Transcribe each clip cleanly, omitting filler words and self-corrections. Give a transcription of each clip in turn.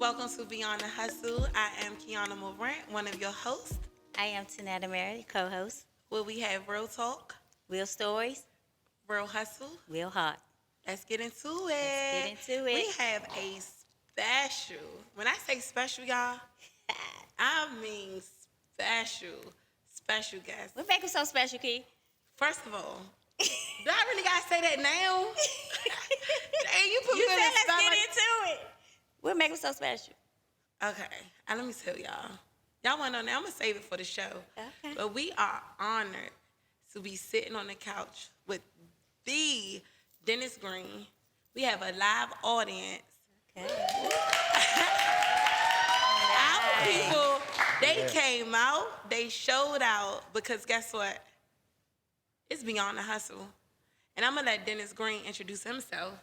Welcome to Beyond the Hustle. I am Kiana Morant, one of your hosts, I am Tanetta Mary, co-host. where we have real talk, Real stories, real hustle. real hot. Let's get into Let's it. get into it. We have a special. When I say special, y'all, I mean special guest. What make him so special, Key? First of all, do I really gotta say that now? Dang, you put You me in said a let's spot get like- into it. What make him so special? Okay, and let me tell y'all. Y'all want to know now? I'm gonna save it for the show. Okay. But we are honored to be sitting on the couch with the Dennis Green. We have a live audience. Okay. Our people, they came out, they showed out because guess what? It's Beyond the Hustle. And I'm gonna let Dennis Green introduce himself,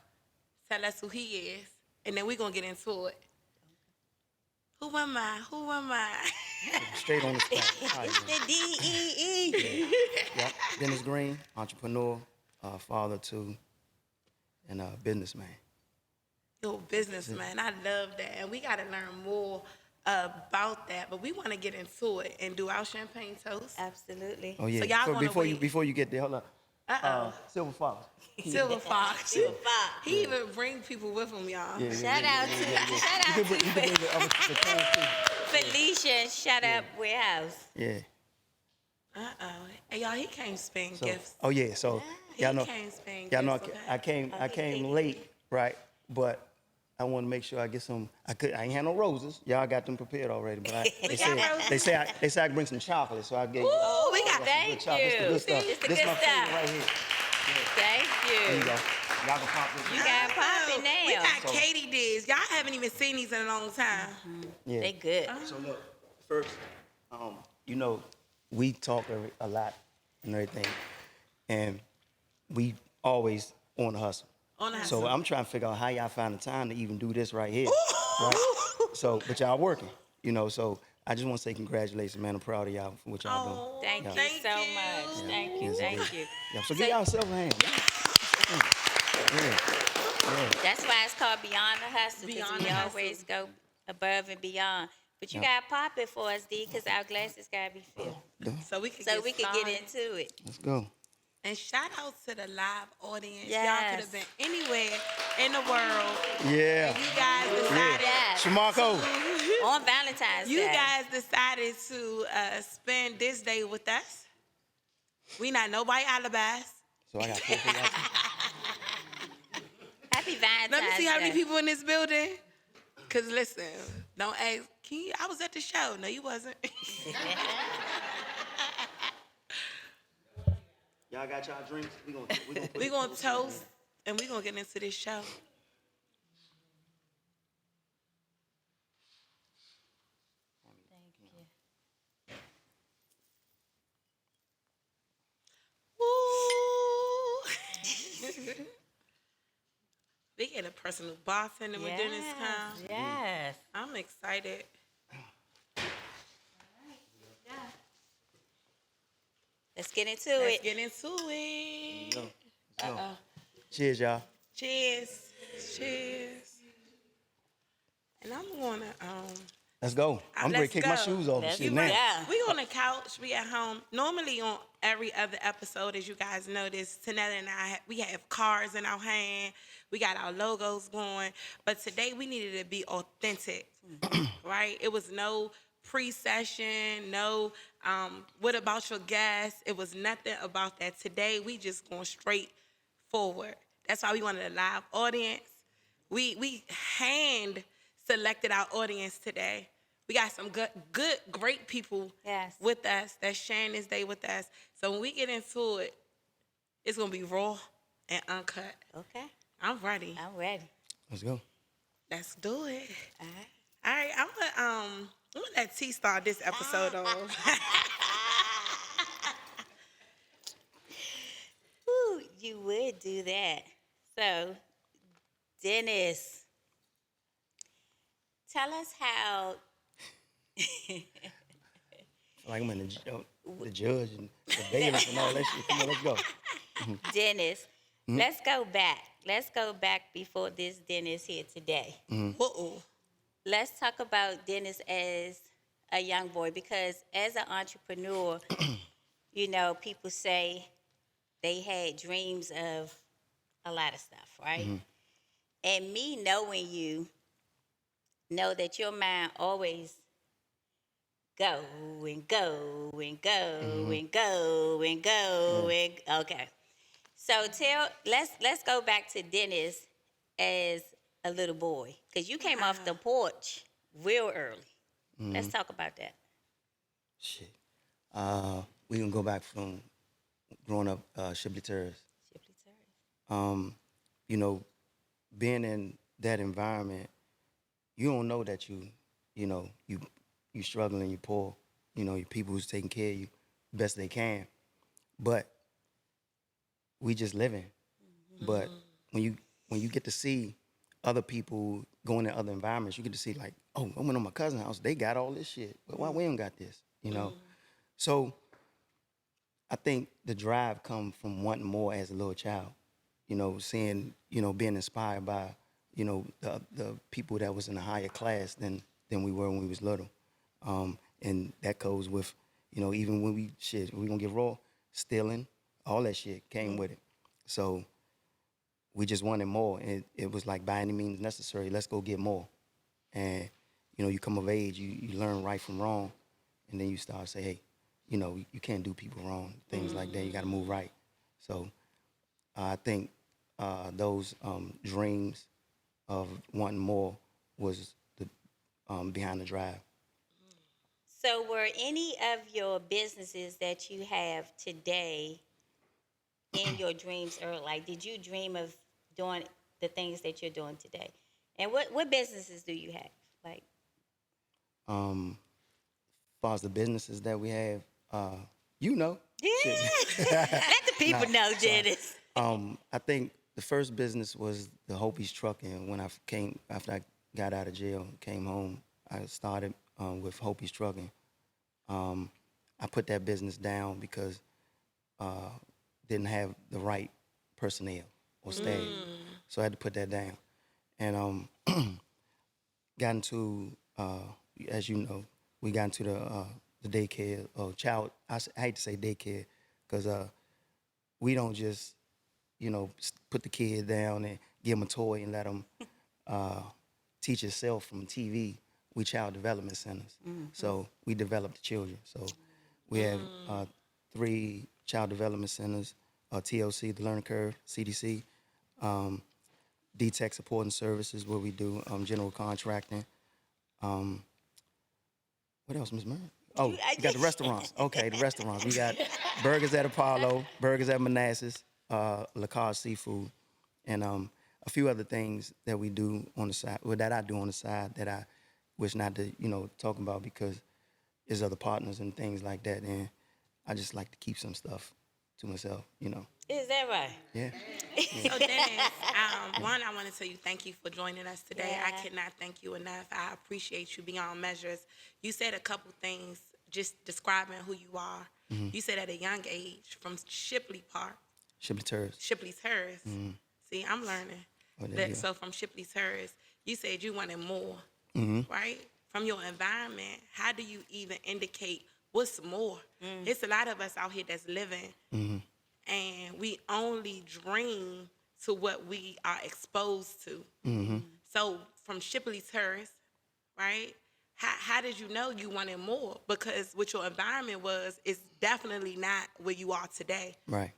tell us who he is, and then we're gonna get into it. Who am I? Who am I? Straight on the spot. All right, It's man. the D-E-E. Yep. Dennis Green, entrepreneur, father too, and businessman. Yo, businessman, I love that. And we gotta learn more about that. But we wanna get into it and do our champagne toast. Absolutely. Oh yeah. So y'all gonna wait. before you get there, hold on. Uh-oh. Silver Fox. Silver Fox. Silver Fox. He even bring people with him, y'all. Yeah, Shout out to You can bring the other the cans too. Felicia and Shut Up Warehouse. Yeah. Uh-oh. Hey, y'all, he came spin So, gifts. oh yeah. So He y'all know. came spin Y'all know gifts, okay? I came late, right? But I want to make sure I get some. I ain't had no roses. Y'all got them prepared already, but We got roses. they say I can bring some chocolate, so I gave. Ooh, we got some Thank good chocolate. you. This the good stuff. It's the This good my favorite stuff. right here. Thank There you you. go. Y'all can pop this. You got popping Oh, now. We got So- Katie Diz. Y'all haven't even seen these in a long time. Yeah. They good. So look, first, you know, we talk a lot and everything, and we always on the hustle. On the So hustle. I'm trying to figure out how y'all find the time to even do this right here. Right? So, but y'all working, you know. So I just want to say congratulations, man. I'm proud of y'all for what y'all doing. Oh, Thank you thank so you. much. Thank you. Yes, Thank indeed. you. Yeah. So give yourself a hand. Yeah. That's why it's called Beyond the Hustle, because Beyond we the Hustle. always go above and beyond. But you Yeah. got to pop it for us, D, because our glasses got to be filled. Yeah. So we can So get we can started. get into it. Let's go. And shout out to the live audience. Y'all Yes. could have been anywhere in the world. Yeah. And you guys decided. Yes. Shamarco. On Valentine's You Day. guys decided to spend this day with us. We not nobody alibis. So I got four for y'all. Happy Valentine's Let me see how many Day. people in this building. Cause listen, don't ask. I was at the show. No, you wasn't. Y'all got y'all drinks? We gonna toast and we gonna get into this show. Thank you. Woo! We get a personal bartender with Dennis come. Yes. I'm excited. Let's get into Let's it. get into it. Go. Uh-oh. Cheers, y'all. Cheers. Cheers. And I'm gonna Let's go. I'm ready let's to kick my go. shoes off and Let's shit go. now. Yeah. we on the couch, we at home. Normally on every other episode, as you guys noticed, Tanetta and I, we have cards in our hand. We got our logos going. But today we needed to be authentic, right? It was no pre-session, no what about your guests? It was nothing about that. Today we just going straight forward. That's why we wanted a live audience. We hand selected our audience today. We got some good, great people Yes. with us that's sharing this day with us. So when we get into it, it's gonna be raw and uncut. Okay. I'm ready. I'm ready. Let's go. Let's do it. All right. All right, I'm gonna let T start this episode off. Ooh, you would do that. So, Dennis, tell us how. Like I'm in the judge and the bailiff and all that shit. Come on, let's go. Dennis, let's go back. Let's go back before this Dennis here today. Uh-oh. let's talk about Dennis as a young boy, because as an entrepreneur, people say they had dreams of a lot of stuff, right? And me knowing you, know that your mind always go and go and go and go and go and okay. So let's go back to Dennis as a little boy, because you came off the porch real early. Let's talk about that. Shit. We can go back from growing up Shipley Terrace. Shipley Terrace. You know, being in that environment, you don't know that you struggling, you poor. Your people who's taking care of you best they can. But we just living. But when you get to see other people going in other environments, you get to see like, oh, I went to my cousin's house, they got all this shit. But why we don't got this? So I think the drive come from wanting more as a little child. Seeing, being inspired by, the people that was in a higher class than we were when we was little. And that goes with, even when we gonna get raw, stealing, all that shit came with it. So we just wanted more. And it was like, by any means necessary, let's go get more. And, you come of age, you learn right from wrong. And then you start to say, hey, you can't do people wrong, things like that. You got to move right. So I think those dreams of wanting more was the behind the drive. So were any of your businesses that you have today in your dreams, or like, did you dream of doing the things that you're doing today? And what businesses do you have? Like, As far as the businesses that we have, yeah, let the people know, Dennis. I think the first business was the Hopies Trucking. When after I got out of jail, came home, I started with Hopies Trucking. I put that business down because didn't have the right personnel or staff, so I had to put that down. And got into, as you know, we got into the daycare or child. I hate to say daycare because we don't just put the kid down and give him a toy and let him teach himself from TV. We child development centers. So we develop the children. So we have 3 child development centers, TLC, the Learning Curve, CDC, D-Tech Support and Services, where we do general contracting. What else, Ms. Murray? Oh, you got the restaurants. Okay, the restaurants. We got Burgers at Apollo, Burgers at Manassas, La Carte Seafood, and a few other things that we do on the side, or that I do on the side that I wish not to, talk about because there's other partners and things like that, and I just like to keep some stuff to myself, Is that right? Yeah. So Dennis, one, I want to tell you thank you for joining us today. Yeah. I cannot thank you enough. I appreciate you beyond measures. You said a couple things just describing who you are. You said at a young age from Shipley Park, Shipley Terrace. Shipley Terrace. See, I'm learning. Oh, there you go. So from Shipley Terrace, you said you wanted more, right? From your environment, how do you even indicate what's more? It's a lot of us out here that's living, and we only dream to what we are exposed to. So from Shipley Terrace, right? How did you know you wanted more? Because what your environment was is definitely not where you are today. Right.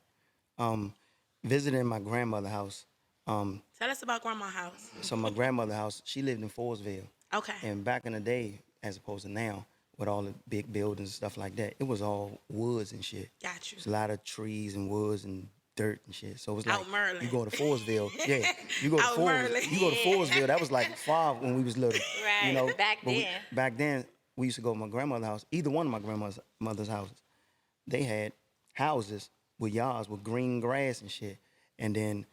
Visiting my grandmother's house. Tell us about Grandma's house. So my grandmother's house, she lived in Forestville. Okay. And back in the day, as opposed to now, with all the big buildings and stuff like that, it was all woods and shit. Got you. There's a lot of trees and woods and dirt and shit. So it was like, Out Merlin. you go to Forestville. Yeah. You go to Out Merlin. You go to Forestville. That was like far when we was little. Right. Back But then. back then, we used to go to my grandmother's house, either one of my grandmother's houses. They had houses with yards with green grass and shit. And then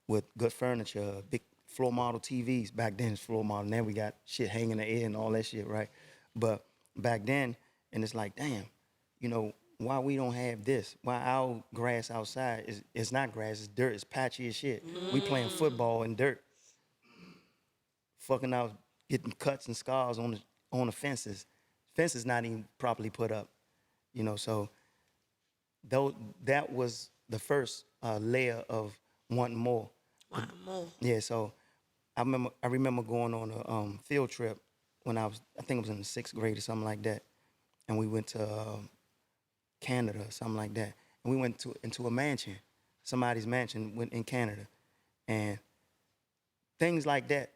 with good furniture, big floor model TVs. Back then it's floor model. Now we got shit hanging in the air and all that shit, right? But back then, and it's like, damn, why we don't have this? Why our grass outside is not grass, it's dirt, it's patchy as shit. We playing football in dirt. Fucking our getting cuts and scars on the fences. Fences not even properly put up, So though that was the first layer of wanting more. One more. Yeah, so I remember going on a field trip when I think it was in the 6th grade or something like that, and we went to Canada or something like that, and we went into a mansion, somebody's mansion in Canada, and things like that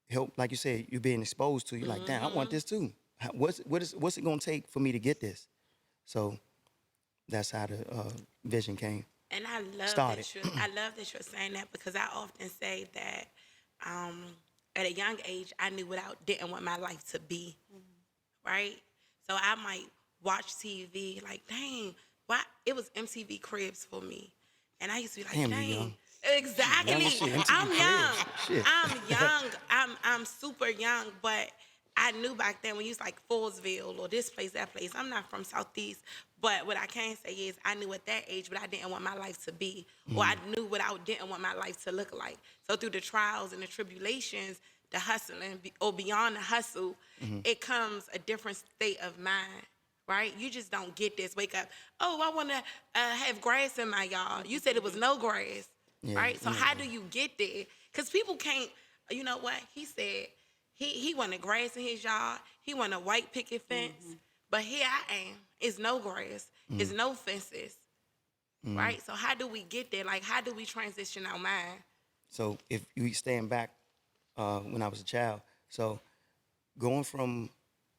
help. Like you said, you're being exposed to. You're like, damn, I want this too. What's it gonna take for me to get this? So that's how the vision came. And I love Started. I love that you're saying that, because I often say that at a young age I knew what I didn't want my life to be, right? So I might watch TV like, dang, why? It was MTV Cribs for me, and I used to be like, Damn, you dang. young. Exactly. Young as shit, MTV I'm young. Cribs. Shit. I'm young. I'm super young, but I knew back then when you was like Fullsville or this place, that place. I'm not from Southeast, but what I can say is I knew at that age what I didn't want my life to be, or I knew what I didn't want my life to look like. So through the trials and the tribulations, the hustling, or beyond the hustle, it comes a different state of mind. Right? You just don't get this. Wake up, oh, I want to have grass in my yard. You said it was no grass, right? So how do you get there? Because people can't, you know what? He said he wanted grass in his yard. He wanted a white picket fence. But here I am. It's no grass. It's no fences, right? So how do we get there? Like, how do we transition our mind? So if you stand back when I was a child, so going from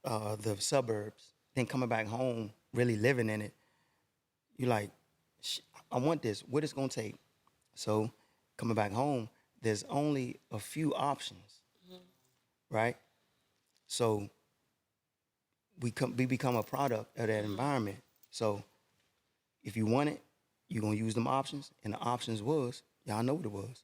the suburbs, then coming back home, really living in it, you're like, I want this. What it's gonna take? So coming back home, there's only a few options, right? So we become a product of that environment. So if you want it, you're gonna use them options, and the options was, y'all know what it was.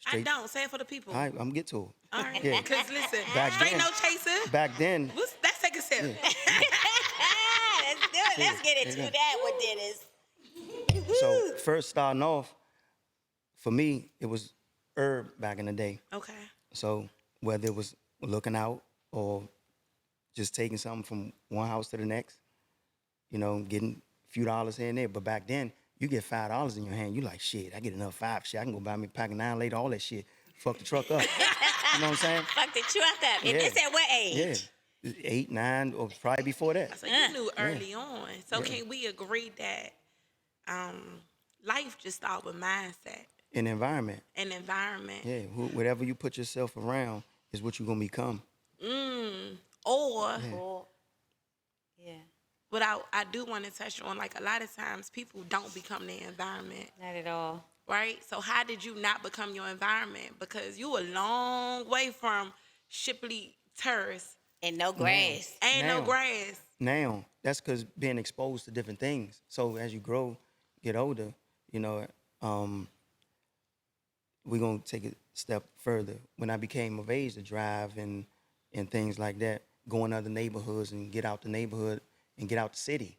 I don't. Say it for the people. All right, I'm gonna get to it. All right. Yeah. Because listen, Back straight then- no chaser. Back then, Let's take a sip. Let's do it. Let's get into that with Dennis. so first starting off, for me, it was herb back in the day. Okay. So whether it was looking out or just taking something from one house to the next, getting a few dollars here and there. But back then, you get $5 in your hand, you like, shit, I get another $5. Shit, I can go buy me a pack of 9 later, all that shit. Fuck the truck up. You know what I'm saying? Fuck the truck up. And Yeah. this at what age? Yeah. 8, 9, or probably before that. So you knew early on. So can we agree that life just starts with mindset In the environment. and environment? Yeah. Whatever you put yourself around is what you're going to become. Or Yeah, what I do want to touch on, like a lot of times people don't become their environment, not at all. right? So how did you not become your environment? Because you a long way from Shipley Terrace And no grass. and no Now. grass. Now, that's because being exposed to different things. So as you grow, get older, we're going to take it a step further. When I became of age to drive and things like that, going to other neighborhoods and get out the neighborhood and get out the city.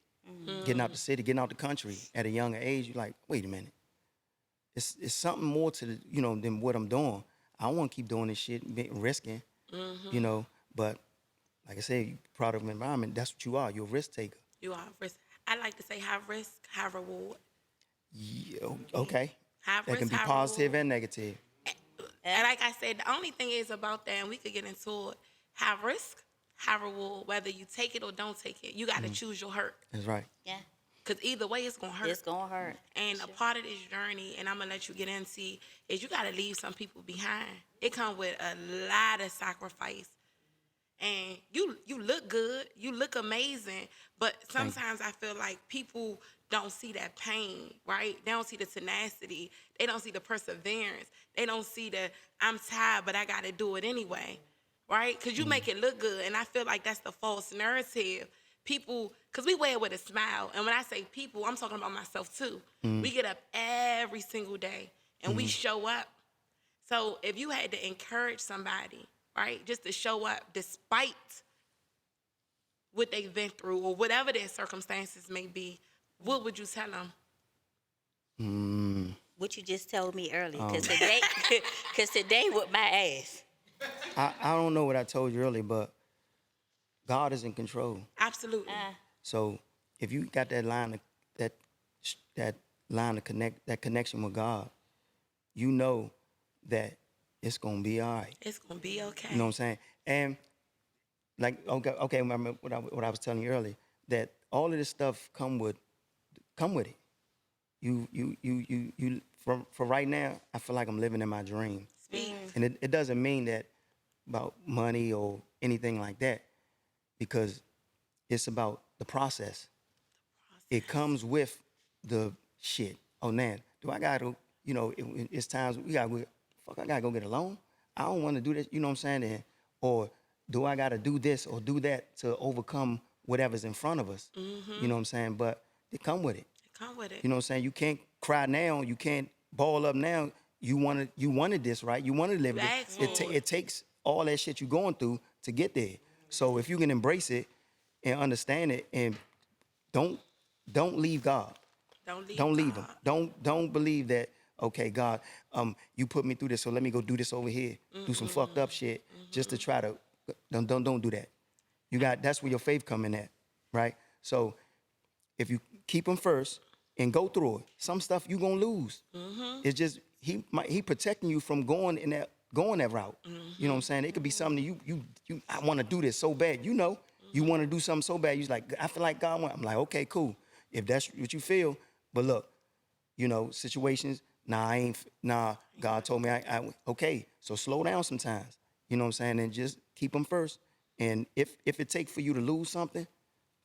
Getting out the city, getting out the country at a younger age, you're like, wait a minute. It's something more to than what I'm doing. I want to keep doing this shit, risking, but like I said, you product of environment, that's what you are. You're a risk taker. You are risk. I like to say high risk, high reward. Yeah, okay. High That risk, can be high positive reward. and negative. And like I said, the only thing is about that, and we could get into it, high risk, high reward. Whether you take it or don't take it, you got to choose your hurt. That's right. Yeah, Because either way, it's going to hurt. it's gonna hurt. And a part of this journey, and I'm going to let you get into, is you got to leave some people behind. It comes with a lot of sacrifice. And you look good, you look amazing, but sometimes I feel like people don't see that pain, right? They don't see the tenacity. They don't see the perseverance. They don't see the, I'm tired, but I got to do it anyway, right? Because you make it look good, and I feel like that's the false narrative. People, because we wear it with a smile, and when I say people, I'm talking about myself too. We get up every single day, and we show up. So if you had to encourage somebody, right, just to show up despite what they've been through or whatever their circumstances may be, what would you tell them? What you just told me earlier, because today with my ass. I don't know what I told you earlier, but God is in control. Absolutely. So if you got that line of connection with God, you know that it's gonna be all right. It's gonna be okay. You know what I'm saying? And like, okay, remember what I was telling you earlier, that all of this stuff come with it. You for right now, I feel like I'm living in my dream. Speak. And it doesn't mean that about money or anything like that, because it's about the process. It comes with the shit. Oh man, do I gotta, it's times I gotta go get a loan. I don't want to do this, you know what I'm saying? Or do I gotta do this or do that to overcome whatever's in front of us? You know what I'm saying? But they come with it. Come with it. You know what I'm saying? You can't cry now. You can't ball up now. You wanted this, right? You wanted to live it. It takes all that shit you're going through to get there. So if you can embrace it and understand it, and don't leave God. Don't leave him. Don't believe that. Okay, God, you put me through this, so let me go do this over here. Do some fucked up shit just to try to. Don't do that. That's where your faith come in at, right? So if you keep him first and go through it, some stuff you gonna lose. It's just he protecting you from going that route. You know what I'm saying? It could be something you I want to do this so bad. You know, you want to do something so bad. You're like, I feel like God want. I'm like, okay, cool. If that's what you feel, but look, situations. Nah, God told me okay. So slow down sometimes. You know what I'm saying? And just keep him first. And if it takes for you to lose something,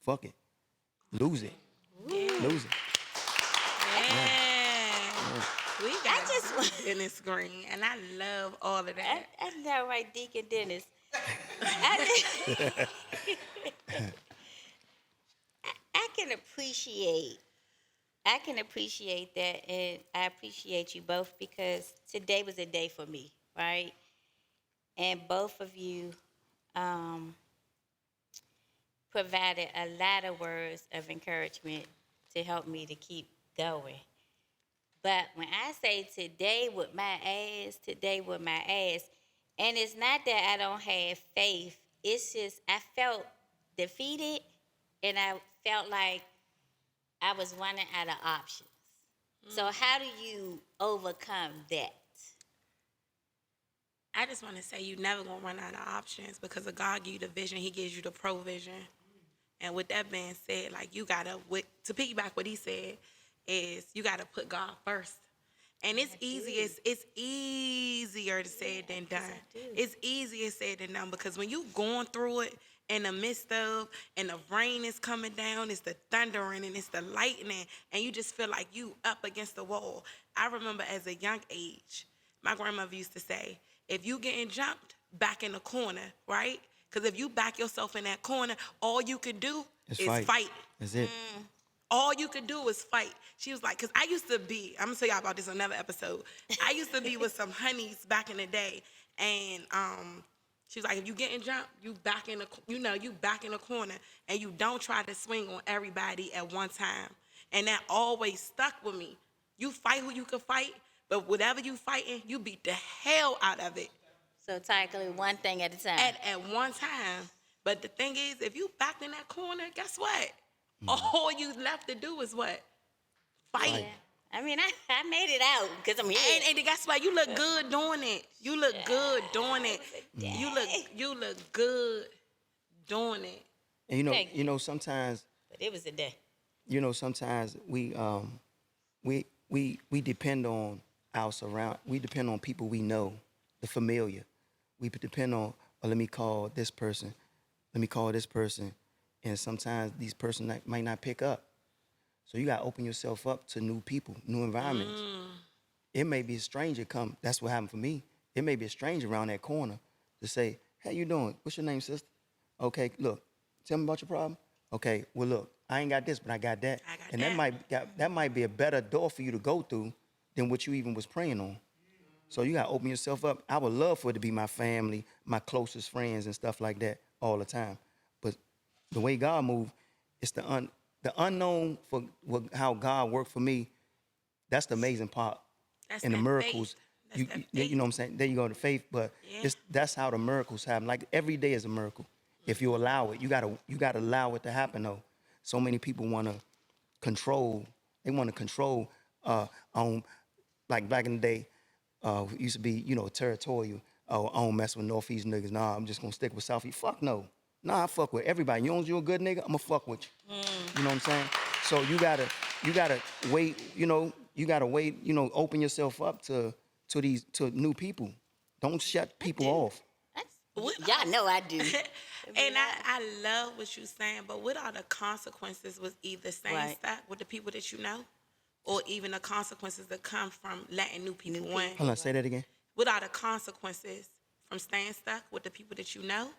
fuck it. Lose it. Lose it. Yeah. We got Dennis Green, and I love all of that. I know, right, Deacon Dennis. I can appreciate that, and I appreciate you both, because today was a day for me, right? And both of you provided a lot of words of encouragement to help me to keep going. But when I say today with my ass, and it's not that I don't have faith, it's just I felt defeated, and I felt like I was running out of options. So how do you overcome that? I just want to say you never gonna run out of options, because if God gives you the vision, He gives you the provision. And with that being said, like, you gotta, to piggyback what he said, is you gotta put God first. And it's easier to say than done. It's easier said than done, because when you going through it in the midst of, and the rain is coming down, it's the thundering and it's the lightning, and you just feel like you up against the wall. I remember as a young age, my grandmother used to say, if you getting jumped, back in the corner, right? Because if you back yourself in that corner, all you can do is fight. That's it. All you could do is fight. She was like, because I used to be, I'm going to tell y'all about this in another episode. I used to be with some honeys back in the day. And she was like, if you getting jumped, you back in the corner, and you don't try to swing on everybody at one time. And that always stuck with me. You fight who you can fight, but whatever you fighting, you beat the hell out of it. So tackling one thing at a time. At one time. But the thing is, if you back in that corner, guess what? All you left to do is what? Fight. Yeah. I mean, I made it out because I'm here. And guess what? You look good doing it. You look good doing it. You look good doing it. And sometimes. But it was a day. Sometimes we depend on our surround. We depend on people we know, the familiar. We depend on, let me call this person. And sometimes these persons might not pick up. So you got to open yourself up to new people, new environments. It may be a stranger come. That's what happened for me. It may be a stranger around that corner to say, hey, you doing? What's your name, sister? Okay, look, tell me about your problem. Okay, well, look, I ain't got this, but I got that. That might be a better door for you to go through than what you even was praying on. So you got to open yourself up. I would love for it to be my family, my closest friends and stuff like that all the time. But the way God moved, it's the unknown for how God worked for me. That's the amazing part. That's and the miracles You know what I'm saying? There you go to faith, but Yeah. that's how the miracles happen. Like every day is a miracle. If you allow it, you gotta allow it to happen though. So many people want to control. They want to control on like back in the day. Used to be territorial. Oh, I don't mess with Northeast niggas. Nah, I'm just gonna stick with Southeast. Fuck no. Nah, I fuck with everybody. You a good nigga, I'ma fuck with you. You know what I'm saying? So you gotta wait. You gotta wait. Open yourself up to new people. Don't shut people off. Y'all know I do. And I love what you're saying, but what are the consequences with either staying Right. stuck with the people that you know, or even the consequences that come from letting new people win? Hold on, say that again. What are the consequences from staying stuck with the people that you know,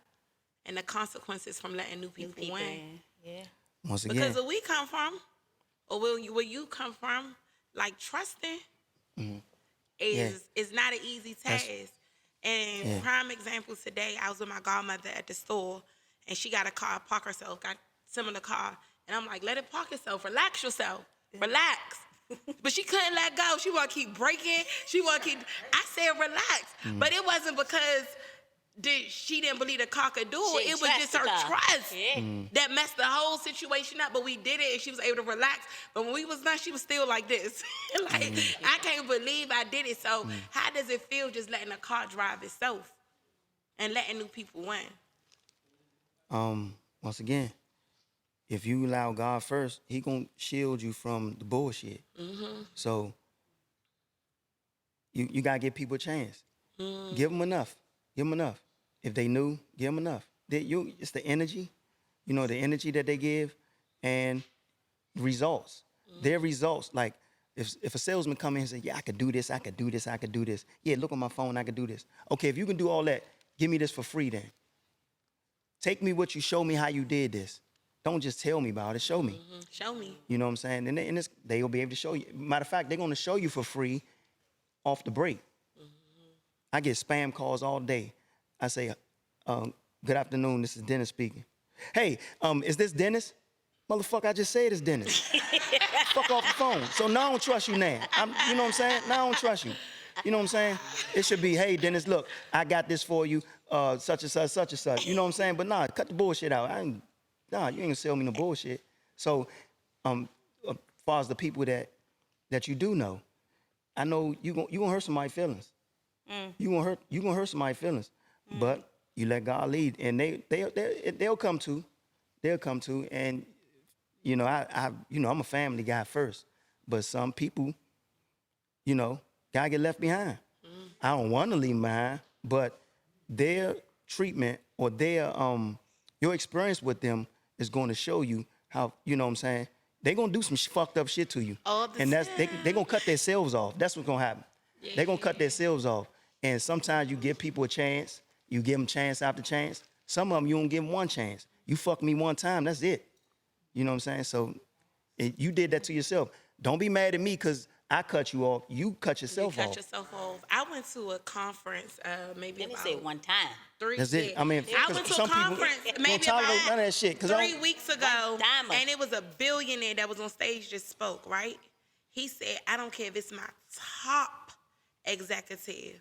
and the consequences from letting new people win? Yeah. Once again, Because where we come from, or where you come from, like trusting is not an easy task. And prime example today, I was with my godmother at the store, and she got a car, park herself, got some in the car, and I'm like, let it park itself, relax yourself, relax. But she couldn't let go. She want to keep braking. She want to keep. I said relax, but it wasn't because she didn't believe the car could do it. It was just her trust that messed the whole situation up. But we did it, and she was able to relax. But when we was done, she was still like this. Like, I can't believe I did it. So how does it feel just letting a car drive itself and letting new people win? Once again, if you allow God first, He gonna shield you from the bullshit. So you gotta give people a chance. Give them enough. Give them enough. If they new, give them enough. It's the energy, the energy that they give, and results. Their results. Like if a salesman come in and say, "Yeah, I could do this. I could do this. I could do this. Yeah, look on my phone. I could do this." Okay, if you can do all that, give me this for free. Then take me what you show me how you did this. Don't just tell me about it. Show me. Show me. You know what I'm saying? And they will be able to show you. Matter of fact, they're going to show you for free off the break. I get spam calls all day. I say, good afternoon, this is Dennis speaking. Hey, is this Dennis? Motherfucker, I just said it's Dennis. Fuck off the phone. So now I don't trust you now. You know what I'm saying? Now I don't trust you. You know what I'm saying? It should be, hey, Dennis, look, I got this for you, such and such, such and such. You know what I'm saying? But nah, cut the bullshit out. You ain't gonna sell me no bullshit. So, as far as the people that you do know, I know you gonna hurt somebody's feelings. You gonna hurt somebody's feelings, but you let God lead, and they'll come to, and I'm a family guy first, but some people, gotta get left behind. I don't want to leave them behind, but their treatment or your experience with them is going to show you how, you know what I'm saying, they're going to do some fucked up shit to you. And they're going to cut themselves off. That's what's going to happen. Yeah. They're going to cut themselves off. And sometimes you give people a chance. You give them chance after chance. Some of them, you don't give them one chance. You fuck me one time, that's it. You know what I'm saying? So you did that to yourself. Don't be mad at me because I cut you off. You cut yourself off. You cut yourself off. I went to a conference Let me say one time. That's it. I mean, I went to a conference maybe none of about that shit, 3 weeks ago, Diamond. and it was a billionaire that was on stage just spoke, right? He said, I don't care if it's my top executive.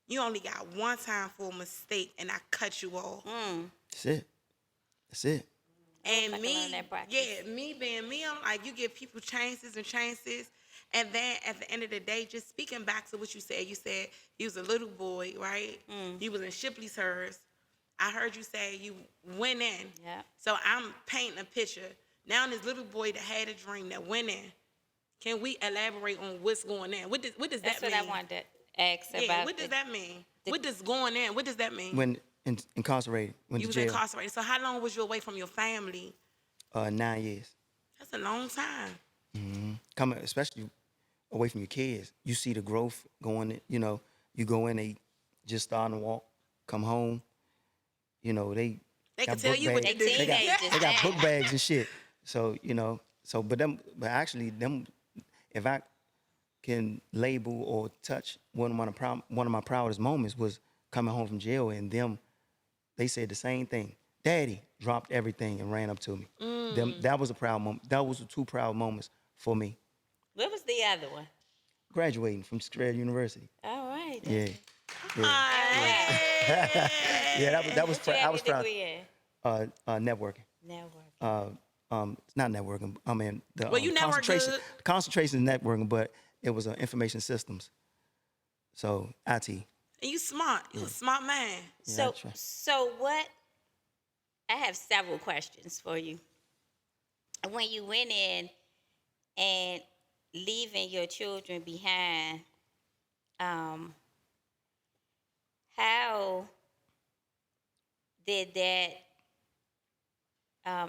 You only got one time for a mistake, and I cut you off. That's it. And me being me, I'm like, you give people chances and chances. And then at the end of the day, just speaking back to what you said you was a little boy, right? You was in Shipley's Hers. I heard you say you went in. Yeah. So I'm painting a picture. Now this little boy that had a dream that went in. Can we elaborate on what's going in? What does that mean? That's what I wanted to ask about. What does that mean? What does going in? What does that mean? When incarcerated, went you to was jail. incarcerated. So how long was you away from your family? 9 years. That's a long time. Coming, especially away from your kids, you see the growth going. You go in, they just starting to walk, come home. They can tell you what to do. They got book bags and shit. So but actually them, if I can label or touch one of my proudest moments was coming home from jail, and they said the same thing. Daddy dropped everything and ran up to me. That was a proud moment. That was the 2 proud moments for me. What was the other one? Graduating from Strayer University. All right. right. Yeah. Yeah. Hi. Yeah, that was What you I have was your proud. degree in? Networking. Network. It's not networking. I mean the Well, you network concentration. good. Concentration is networking, but it was information systems. So IT. And you smart. You a smart man. Yeah, I So, try. so what? I have several questions for you. When you went in and leaving your children behind, um, how did that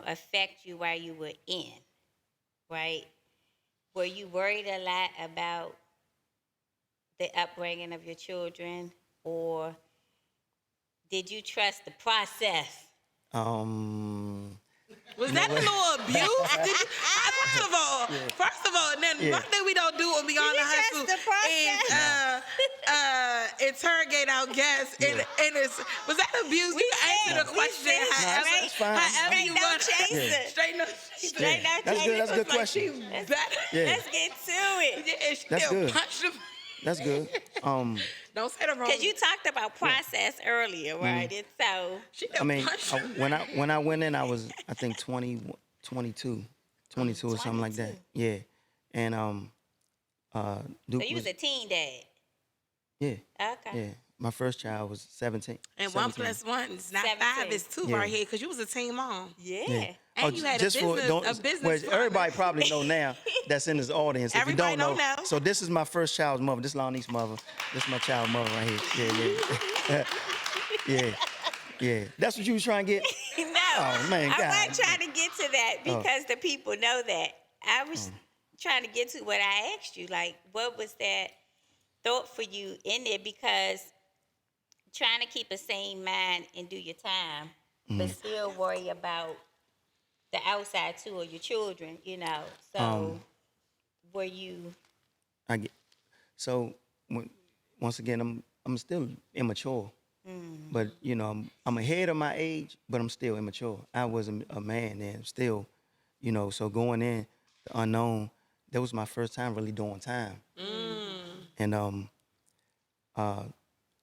affect you while you were in? Right? Were you worried a lot about the upbringing of your children, or did you trust the process? Was that a little abuse? Did you, first of all, then Yeah. one thing we don't do on Beyond the you trust Hustle the process? is interrogate our guests. And it's, was that abuse? We You can answer said- the we question said however, it's fine. however Straight you no want. chaser. Straight no Straight no That's good. That's a good Like question. she better. Yeah. Let's get to it. Yeah, she That's still good. punched him. That's good. Don't say the wrong. Because you talked about process earlier, right? And so, She I still mean, punched him. when I went in, I was I think 22 or something like that. 22. Yeah, and Duke so you was a teen dad. yeah, Okay. yeah. My first child was 17. And 17. 1 + 1 is not 17. 5, it's 2 Yeah. right here because you was a teen mom. Yeah. Yeah. And you had a business well, partner. everybody probably know now that's in this audience. If Everybody you don't know, know. so this is my first child's mother. This is Lonnie's mother. This is my child's mother right here. Yeah, yeah, yeah. That's what you was trying to get. No. Oh, man, I'm God. not trying to get to that Oh. because the people know that. I was trying to get to what I asked you. Like, what was that thought for you in there? Because trying to keep a sane mind and do your time, but still worry about the outside too, or your children, you know. So, were you? I get so once again I'm still immature, but you know I'm ahead of my age, but I'm still immature. I was a man then, still, you know. So going in the unknown, that was my first time really doing time,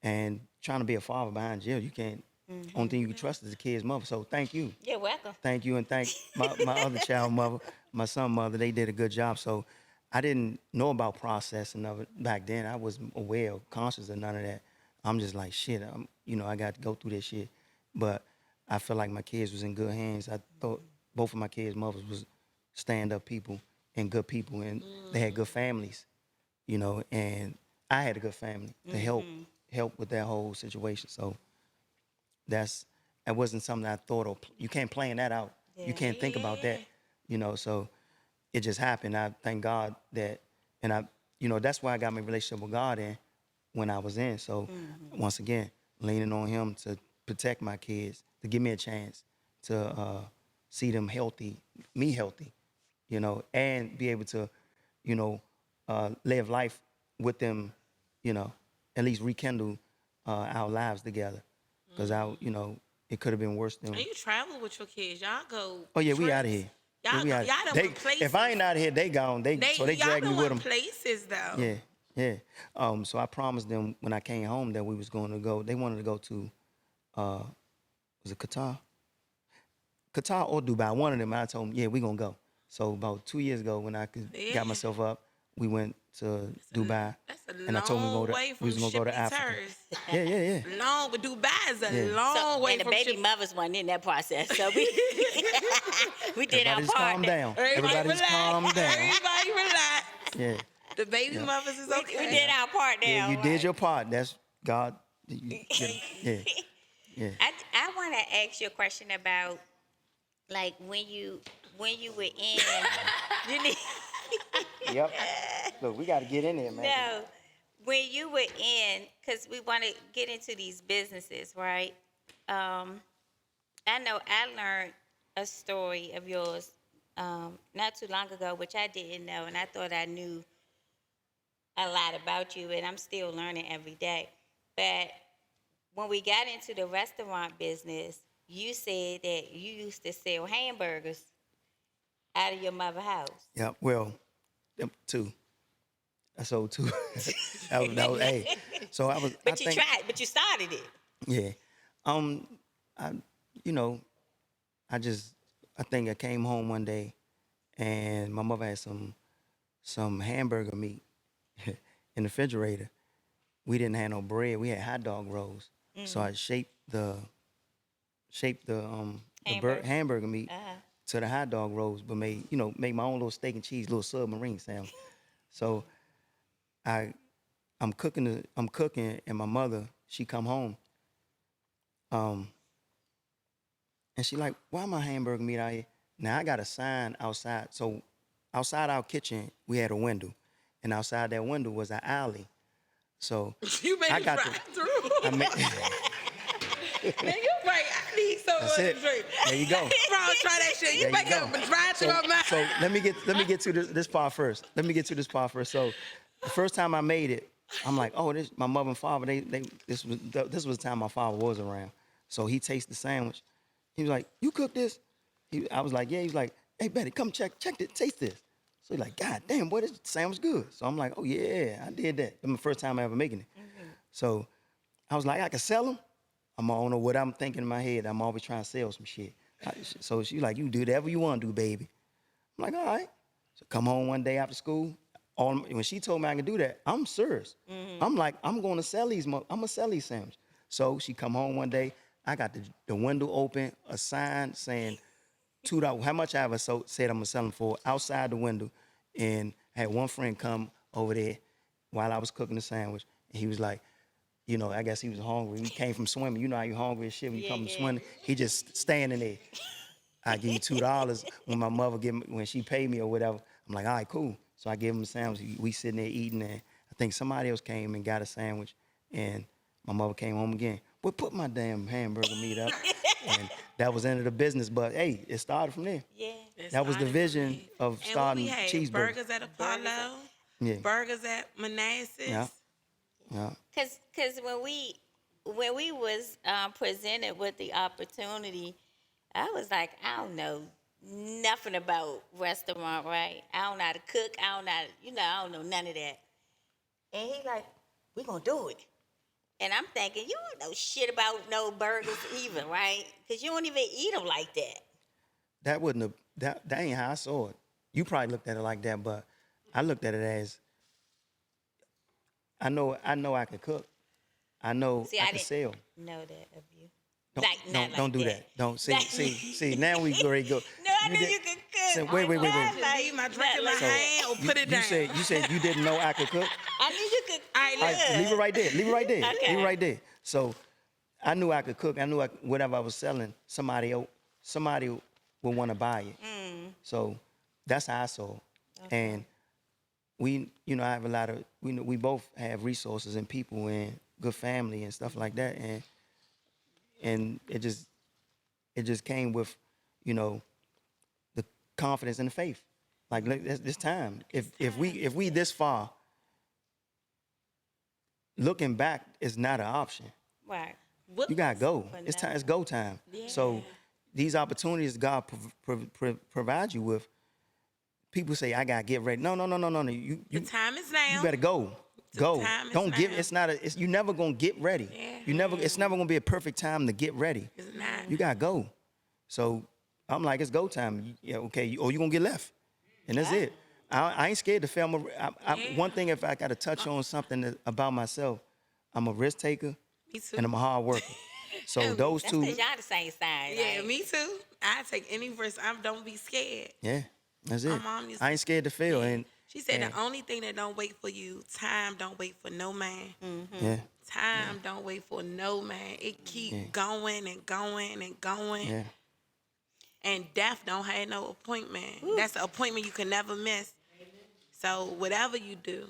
and trying to be a father behind jail, you can't. Only thing you can trust is the kid's mother. So thank you. You're welcome. Thank you, and thank my other child mother, my son mother. They did a good job. So I didn't know about processing of it back then. I wasn't aware, conscious of none of that. I'm just like, shit, I got to go through this shit. But I feel like my kids was in good hands. I thought both of my kids' mothers was stand-up people and good people, and they had good families, you know, and I had a good family to help with that whole situation. So that wasn't something I thought of. You can't plan that out. You can't think about that, you know. So it just happened. I thank God that, and that's why I got my relationship with God in when I was in. So once again, leaning on Him to protect my kids, to give me a chance to see them healthy, me healthy, you know, and be able to, you know, live life with them, you know, at least rekindle our lives together. Because it could have been worse than. And you travel with your kids. Y'all go. Oh yeah, we trips. out of here. Y'all, we y'all done went places. If I ain't out of here, they gone. So they y'all drag me done with went them. places though. Yeah, yeah. So I promised them when I came home that we was going to go. They wanted to go to, was it Qatar? Qatar or Dubai? One of them. I told them, yeah, we gonna go. So about 2 years ago, when I got myself up, we went to Dubai. That's a and I told them long way we was gonna go to shipping Africa. tours. Yeah. Long, but Dubai is a Yeah. long way And the from baby shipping. mothers wasn't in that process, so we we did our Everybody just part. calm down. Everybody Everybody just relax. calm down. Everybody relax. Yeah. The baby mothers is okay. We did our part now. Yeah, you right? did your part. That's God. Yeah. I want to ask you a question about, like, when you were in. You need, Yep. Look, we got to get in there, man. no, when you were in, because we want to get into these businesses, right? I know I learned a story of yours not too long ago, which I didn't know, and I thought I knew a lot about you, and I'm still learning every day. But when we got into the restaurant business, you said that you used to sell hamburgers out of your mother's house. Yeah, well, them two. I sold two. that was, hey, So I But you think, tried, but you started it. yeah. I, you know, I think I came home one day and my mother had some hamburger meat in the refrigerator. We didn't have no bread. We had hot dog rolls. So I shaped the Hamburger. hamburger meat Uh-huh. to the hot dog rolls, but made my own little steak and cheese, little submarine sandwich. So I I'm cooking, and my mother, she come home, um, and she like, why my hamburger meat out here? Now I got a sign outside. So outside our kitchen, we had a window, and outside that window was an alley. So You made I it got drive through. I made, Man, you right. I need some that's other it. drink. There you go. Bro, try that shit. You There make you go. up and drive through my mouth. So let me get to this part first. So the first time I made it, I'm like, oh, this my mother and father. This was the time my father was around. So he tasted the sandwich. He was like, you cooked this? I was like, yeah. He's like, hey Betty, come check it, taste this. So he's like, God damn, boy, this sandwich good. So I'm like, oh yeah, I did that. That's my first time ever making it. So I was like, I can sell them. I don't know what I'm thinking in my head. I'm always trying to sell some shit. So she's like, you do whatever you want to do, baby. I'm like, all right. So come home one day after school. When she told me I could do that, I'm serious. I'm like, I'm going to sell these. I'm going to sell these sandwiches. So she come home one day. I got the window open, a sign saying $2. How much I ever said I'm going to sell them for outside the window. And I had one friend come over there while I was cooking the sandwich. And he was like, I guess he was hungry. He came from swimming. You know how you hungry as shit when you come from swimming. He just standing there. I give you $2 when my mother when she paid me or whatever. I'm like, all right, cool. So I gave him a sandwich. We sitting there eating, and I think somebody else came and got a sandwich, and my mother came home again. Well, put my damn hamburger meat up, and that was the end of the business. But hey, it started from there. Yeah. That was the vision of starting And we had cheeseburgers. burgers at Apollo, Yeah. burgers at Manassas. Yeah. Yeah. Cause when we was presented with the opportunity, I was like, I don't know nothing about restaurant, right? I don't know how to cook. I don't know, I don't know none of that. And he like, we gonna do it. And I'm thinking, you don't know shit about no burgers even, right? Cause you don't even eat them like that. That wouldn't have, that ain't how I saw it. You probably looked at it like that, but I looked at it as, I know I could cook. I know See, I I could didn't sell. know that of you. Don't do that. Don't see. Now we already go. No, I knew you could cook. So, wait. Not Just like- leave my drink in not my like- hand or put it down. You said you didn't know I could cook. I knew you could. All right, All right, leave it right there. Okay. Leave it right there. So I knew I could cook. I knew whatever I was selling, somebody would want to buy it. So that's how I saw it. And we, I have a lot of, we both have resources and people and good family and stuff like that. And it just came with, the confidence and the faith. Like this time, if we this far, looking back is not an option. Right. You gotta go. It's time. It's go time. Yeah. So these opportunities God provides you with. People say I gotta get ready. No. You The time is now. you better go. The Go. time is Don't give. now. It's not. You never gonna get ready. Yeah. It's never gonna be a perfect time to get ready. It's not. You gotta go. So I'm like, it's go time. Yeah, okay. Or you gonna get left, and that's it. I ain't scared to fail. One thing, if I gotta touch on something about myself, I'm a risk taker Me too. and I'm a hard worker. So those That's two. because y'all the same size. Yeah, right? me too. I take any risk. Don't be scared. Yeah, that's it. My mom used I ain't scared to fail, and She said Yeah. the only thing that don't wait for you, time don't wait for no man. yeah, Time don't wait for no man. It keep Yeah. going and going and going. yeah. And death don't have no appointment. That's an appointment you can never miss. So whatever you do,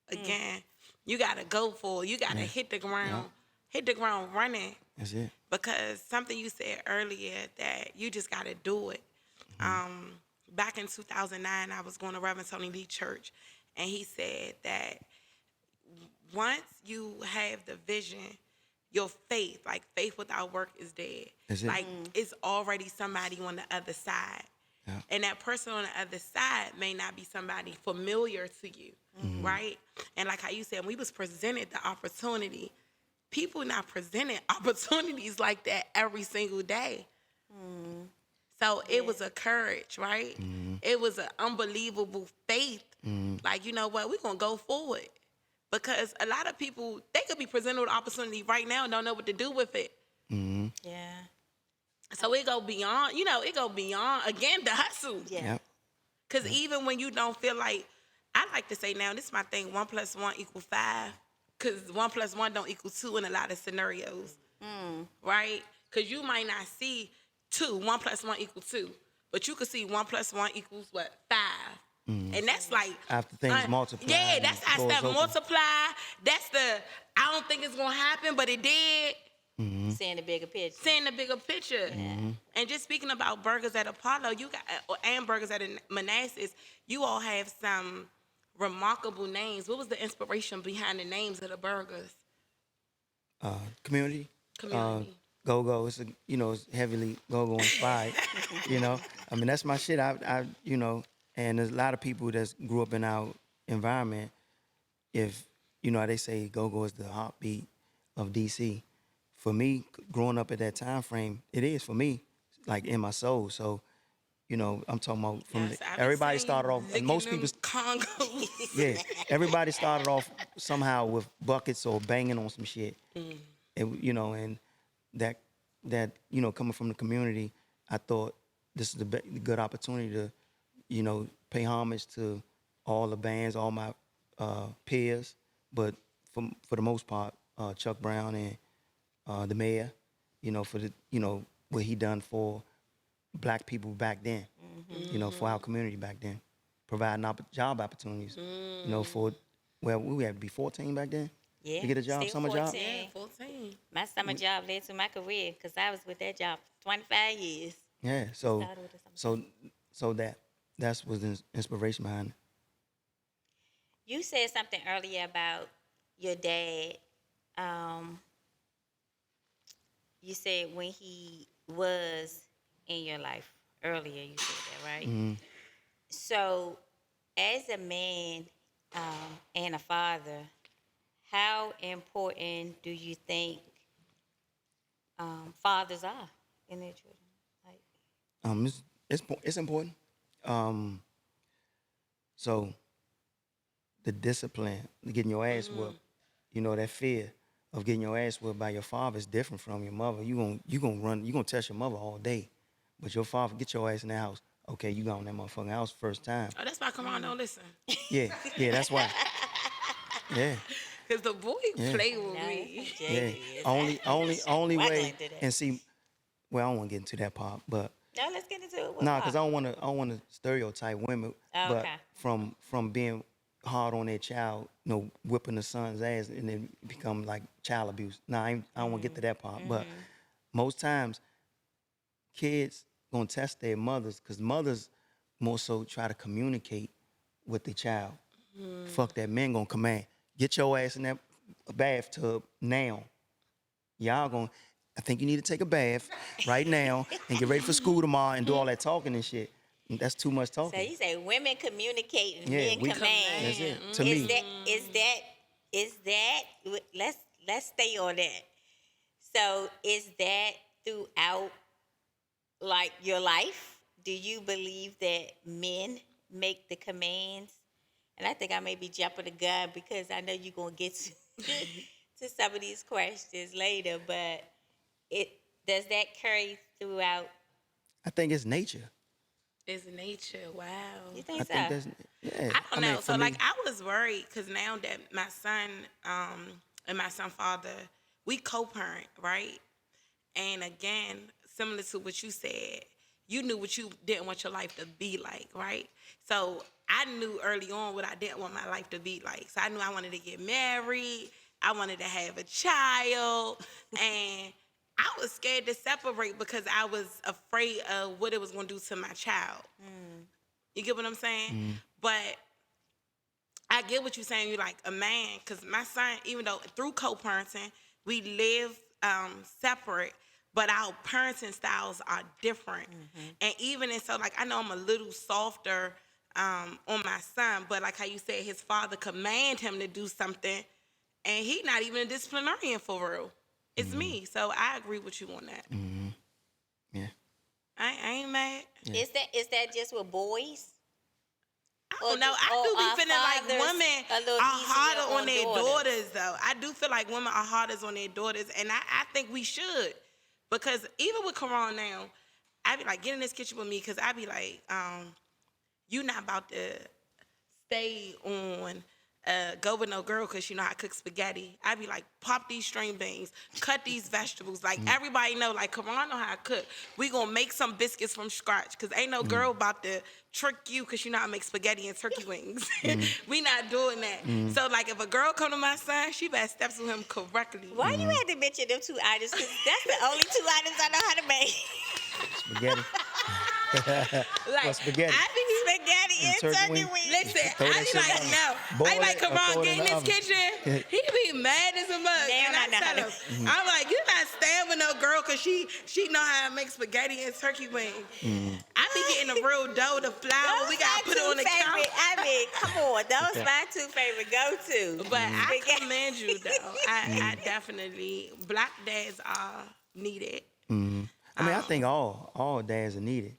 again, you gotta go for it. You gotta hit the ground, hit the ground running. That's it. Because something you said earlier that you just gotta do it. Back in 2009, I was going to Reverend Tony Lee Church, and he said that once you have the vision, your faith, like faith without work is dead. That's it. Like it's already somebody on the other side. And that person on the other side may not be somebody familiar to you, right? And like how you said, we was presented the opportunity. People not presented opportunities like that every single day. So it was a courage, right? It was an unbelievable faith. Like, you know what, we're going to go forward. Because a lot of people, they could be presented with opportunity right now and don't know what to do with it. Yeah. So it go beyond, again, the hustle. Yeah. Yep. Because even when you don't feel like, I like to say now, this is my thing, 1 + 1 = 5. Because 1 + 1 don't equal 2 in a lot of scenarios, right? Because you might not see 1 + 1 = 2, but you could see 1 + 1 = what? 5. And that's like After things multiply. Yeah, and that's how doors stuff open. multiply. That's I don't think it's gonna happen, but it did. Seeing the bigger picture. Seeing the bigger picture. And just speaking about burgers at Apollo, you got and burgers at Manassas, you all have some remarkable names. What was the inspiration behind the names of the burgers? Community. Community. Go-go. It's it's heavily go-go inspired. I mean, that's my shit. I and there's a lot of people that grew up in our environment. If they say go-go is the heartbeat of DC. For me, growing up at that time frame, it is for me, like in my soul. So, I'm talking about from everybody started off. And most people, Congos. yeah, everybody started off somehow with buckets or banging on some shit. And and that coming from the community, I thought this is a good opportunity to pay homage to all the bands, all my peers, but for the most part, Chuck Brown and the mayor, for the what he done for black people back then, for our community back then, providing job opportunities, for we had to be 14 back then. Yeah. To get a job, Still summer job. 14. Yeah, 14. My summer job led to my career because I was with that job for 25 years. Yeah, so Started with the summer so that's was the inspiration behind it. You said something earlier about your dad. You said when he was in your life earlier, you said that, right? So, as a man and a father, how important do you think fathers are in their children? Like, It's important. So the discipline, getting your ass whooped, that fear of getting your ass whooped by your father is different from your mother. You gonna test your mother all day, but your father, get your ass in the house. Okay, you got in that motherfucking house first time. Oh, that's why come on, don't listen. Yeah, that's why. Yeah. Because the boy play with me. Yeah, only way. And see, well, I don't want to get into that part, but no, let's get into it. no, because I don't want to stereotype women, but Okay. from being hard on their child, whipping the son's ass, and then become like child abuse. No, I don't want to get to that part, but most times, kids gonna test their mothers because mothers more so try to communicate with the child. Fuck that, men gonna command. Get your ass in that bathtub now. Y'all gonna, I think you need to take a bath right now and get ready for school tomorrow and do all that talking and shit. That's too much So talking. you say women communicate and Yeah, men we command. That's it. To Is me. let's stay on that. So is that throughout like your life? Do you believe that men make the commands? And I think I may be jumping the gun because I know you're gonna get to some of these questions later, but does that carry throughout? I think it's nature. It's nature. Wow. You think I so? think that's, yeah. I don't know. for So, me, like, I was worried because now that my son and my son father, we co-parent, right? And again, similar to what you said, you knew what you didn't want your life to be like, right? So I knew early on what I didn't want my life to be like. So I knew I wanted to get married. I wanted to have a child. And I was scared to separate because I was afraid of what it was going to do to my child. You get what I'm saying? But I get what you're saying. You're like a man, because my son, even though through co-parenting, we live separate, but our parenting styles are different. And even and so, like, I know I'm a little softer on my son, but like how you said, his father command him to do something, and he not even a disciplinarian for real. It's me. So I agree with you on that. Yeah. I ain't mad. Yeah. Is that just with boys? I don't know. I do be feeling like women a little are easier harder on their daughters? daughters, though. I do feel like women are harder on their daughters, and I think we should. Because even with Karan now, I be like, get in this kitchen with me, because I be like, you not about to stay on go with no girl because you know how to cook spaghetti. I be like, pop these string beans, cut these vegetables. Like, everybody know, like, Karan know how to cook. We gonna make some biscuits from scratch, because ain't no girl about to trick you because you know how to make spaghetti and turkey wings. We not doing that. So, like, if a girl come to my son, she better step to him correctly. Why you had to mention them 2 items? Because that's the only 2 items I know how to make. Spaghetti. Like, spaghetti. I be Spaghetti and turkey turkey wings. wings. Listen, Throw that I be shit like, in the no. oven. Boil I be like, it or come on, throw it get in in the this oven. kitchen. He be mad as a mug. They And I don't know how tell him, I'm like, you not staying with no girl because she know how to make spaghetti and turkey wings. I be getting the real dough, the flour. We got to put it on the counter. I mean, come on. Those my 2 favorite go-to. But I commend you, though. I definitely, black dads are needed. I mean, I think all dads are needed.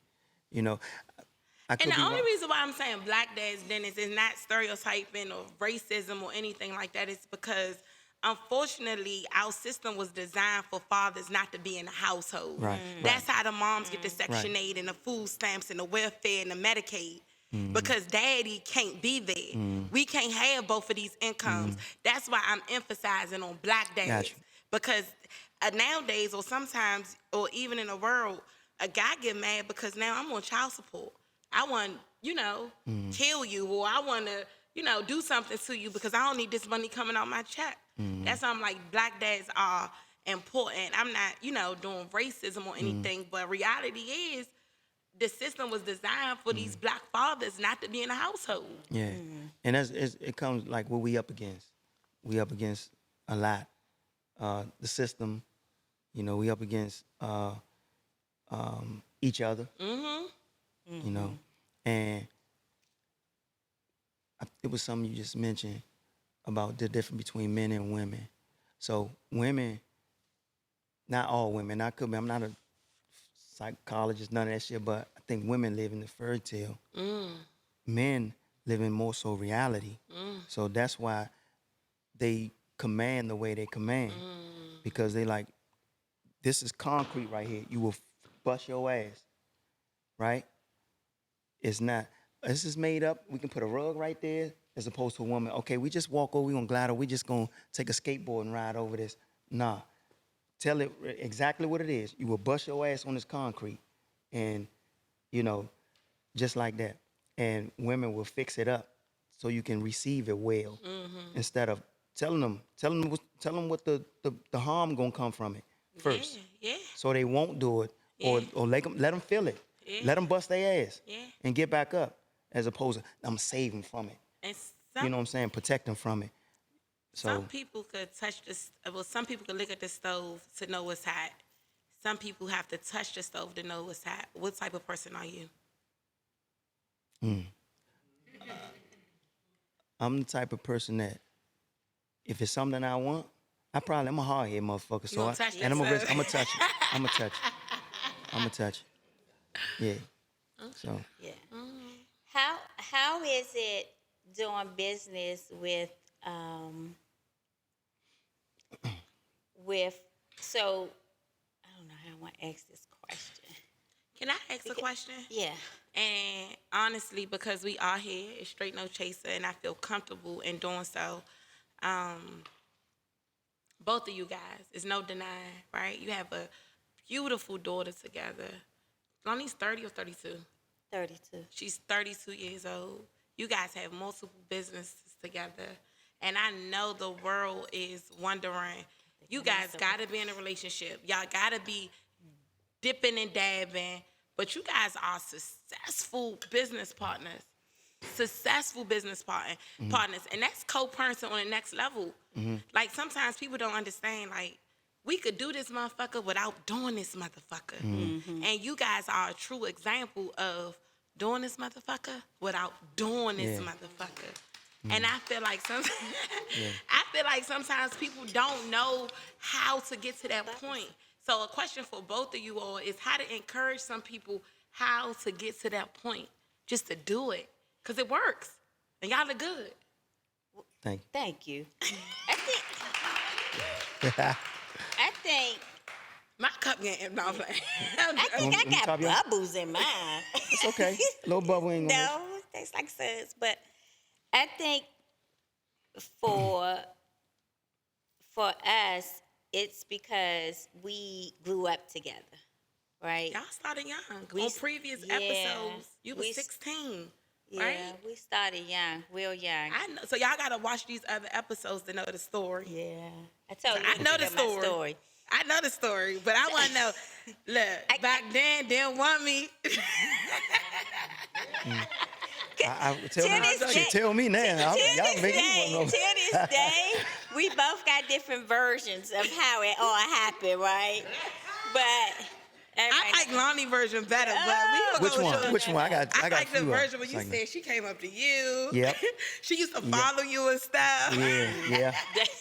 You know, I could And the be only wrong. reason why I'm saying black dads, Dennis, is not stereotyping or racism or anything like that. It's because, unfortunately, our system was designed for fathers not to be in the household. Right, That's how the moms get the Section 8 and the food stamps and the welfare and the Medicaid. Because daddy can't be there. We can't have both of these incomes. That's why I'm emphasizing on black dads. Gotcha. Because nowadays, or sometimes, or even in the world, a guy get mad because now I'm on child support. I want, kill you, or I want to, do something to you because I don't need this money coming out my check. That's why I'm like, black dads are important. I'm not, doing racism or anything, but reality is the system was designed for these black fathers not to be in a household. Yeah, and it comes like what we up against. We up against a lot. The system, we up against each other. And it was something you just mentioned about the difference between men and women. So women, not all women, I'm not a psychologist, none of that shit, but I think women live in the fairy tale. Men live in more so reality. So that's why they command the way they command. Because they like, this is concrete right here. You will bust your ass, right? It's not. This is made up. We can put a rug right there as opposed to a woman. Okay, we just walk over, we gonna glide over, we just gonna take a skateboard and ride over this. Nah. Tell it exactly what it is. You will bust your ass on this concrete and, just like that. And women will fix it up so you can receive it well instead of telling them what the harm gonna come from it first. Yeah. So they won't do it or let them feel it. Yeah. Let them bust their ass Yeah. and get back up as opposed to I'm saving from it. And You know what I'm saying? Protect them from it. So some people could touch this. Well, some people could look at the stove to know what's hot. Some people have to touch the stove to know what's hot. What type of person are you? I'm the type of person that if it's something I want, I'm a hard head motherfucker. So gonna touch and I'm that gonna touch it. I'm gonna touch it. Yeah. So Yeah. How is it doing business with so I don't know how I want to ask this question. Can I ask a question? Yeah. And honestly, because we are here, it's straight no chaser, and I feel comfortable in doing so. Both of you guys, it's no denying, right? You have a beautiful daughter together. Lonnie's 30 or 32? 32. She's 32 years old. You guys have multiple businesses together. And I know the world is wondering, you guys got to be in a relationship. Y'all got to be dipping and dabbing. But you guys are successful business partners. Partners. And that's co-parenting on the next level. Like, sometimes people don't understand, like, we could do this motherfucker without doing this motherfucker. Mm-hmm. And you guys are a true example of doing this motherfucker without doing this Yeah. motherfucker. And I feel like sometimes people don't know how to get to that point. So a question for both of you all is how to encourage some people how to get to that point, just to do it, because it works. And y'all are good. Thank Thank you. I think, you. I think, My cup getting no, I'm playing. I think Want me to I top you got off? bubbles in mine. It's okay. Little bubble ain't gonna. No, it tastes like suds. But I think for us, it's because we grew up together, right? Y'all started young. We- On previous yeah, episodes, you was we- 16, Yeah, right? we started young, real young. I know. So y'all gotta watch these other episodes to know the story. Yeah, I told you. I know the my story. I know the story, but I want to know. Look, back then, didn't want me. Tell me now. To Y'all this making day, me want to this day, we both got different versions of how it all happened, right? But I like Lonnie version better, but we gonna Which go with one? yours. Which one? I got I like the few of 'em. version when you said she came up to you. Yep. She used to follow you and stuff. Yeah.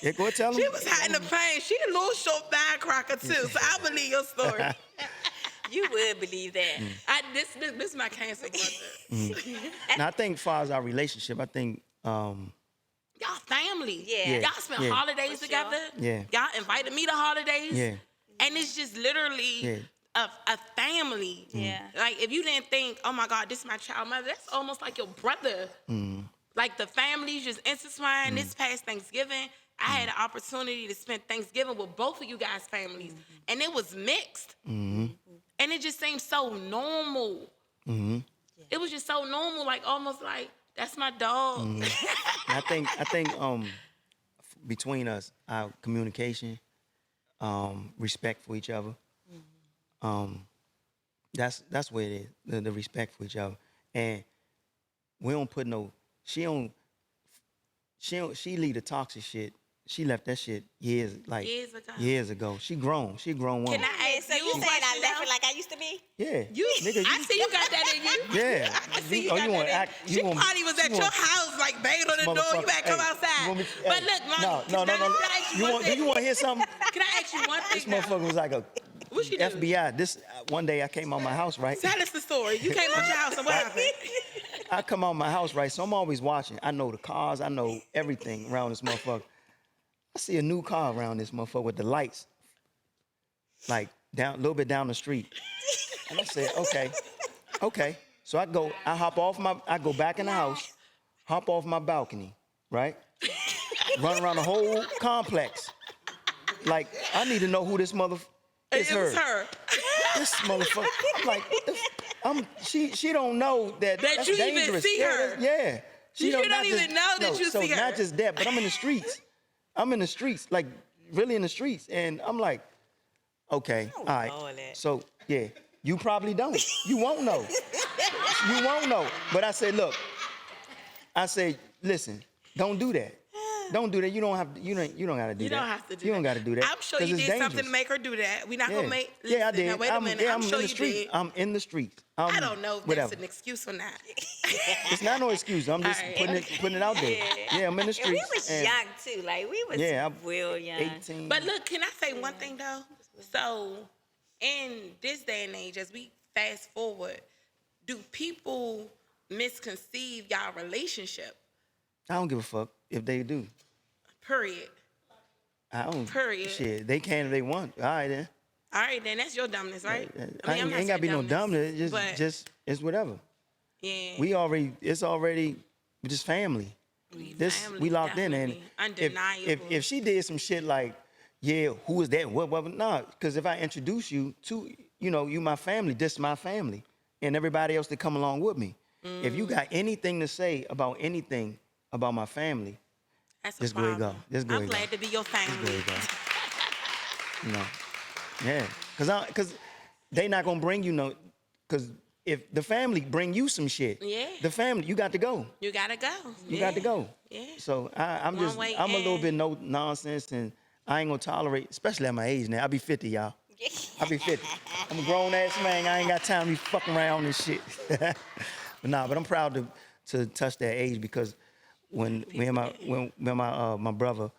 Yeah, go tell them. She was hiding the pain. She a little short firecracker too, so I believe your story. you would believe that. This is my cancer brother. And I think as far as our relationship, I think Y'all family. Yeah. Y'all spent Yeah. holidays For together. sure. Yeah. Y'all invited me to holidays. Yeah. And it's just literally Yeah. a family. Yeah. Like if you didn't think, oh my God, this is my child mother, that's almost like your brother. Like the families just intertwined. This past Thanksgiving, I had an opportunity to spend Thanksgiving with both of you guys' families. And it was mixed. And it just seemed so normal. It was just so normal, like almost like, that's my dog. And I think between us, our communication, respect for each other, that's where it is. The respect for each other, and we don't put no. She leave the toxic shit. She left that shit years ago. She grown woman. Can I ask So you you a saying question I left though? it like I used to be? Yeah. Nigga, I see you got that in you. Yeah. I see you Oh, got you wanna that in act- you. you She wanna- probably was she at your wanna- house, like banging on the door. You Motherfucker, better come hey, outside. you want me- But hey, look, Lonnie, no. can I ask You one want? Do thing? you want to hear something? Can I ask you one This thing? now? motherfucker was like a What she do? FBI. This one day I came out my house, right? Tell us the story. You came out your house and what happened? I come out my house, right? So I'm always watching. I know the cars. I know everything around this motherfucker. I see a new car around this motherfucker with the lights, like down a little bit down the street. And I said, okay. So I go back in the house, hop off my balcony, right? Run around the whole complex. Like, I need to know who this mother is. It was her. This motherfucker. I'm like, what the she don't know that That that's you even dangerous. see her. Yeah. You not don't even know that you so see her. not just that, but I'm in the streets. like really in the streets. And I'm like, okay, all right. know that. So yeah, you probably don't. You won't know. You won't know. But I said, look, listen, don't do that. Don't do that. You don't have to, you don't gotta do You that. don't have to do You that. don't gotta do that. I'm sure 'cause you it's did something dangerous. to make her do that. We're not Yeah. gonna make. Yeah, I listen, did. Now, wait a minute. I'm in sure the you street. did. I'm in the streets. I don't know if whatever. that's an excuse or not. It's not no excuse. I'm just All right. putting it out there. Yeah, I'm in the And streets. we was and young too. Like we was Yeah, I'm real young. 18. But look, can I say one thing though? So, in this day and age, as we fast forward, do people misconceive y'all relationship? I don't give a fuck if they do. Period. I don't. Period. Shit, they can if they want. All right then. All right, then that's your dumbness, right? I I'm not ain't gotta saying be no dumb. dumbness, It's but just it's whatever. yeah, It's already just family. family, We locked in, and definitely. Undeniable. if she did some shit like, yeah, who is that? What? Nah, because if I introduce you to, you my family, this my family, and everybody else that come along with me. If you got anything to say about anything about my family, that's a just go ahead and problem. go. Just go I'm ahead and glad to be your go. There family. you go. Yeah, because they not gonna bring you no, because if the family bring you some shit, Yeah. the family you got to go. You gotta go. You got to go. Yeah. So I'm One way a little in. bit no nonsense, and I ain't gonna tolerate, especially at my age now. I be 50, y'all. I be 50. I'm a grown ass man. I ain't got time to be fucking around and shit. But but I'm proud to touch that age because when my brother,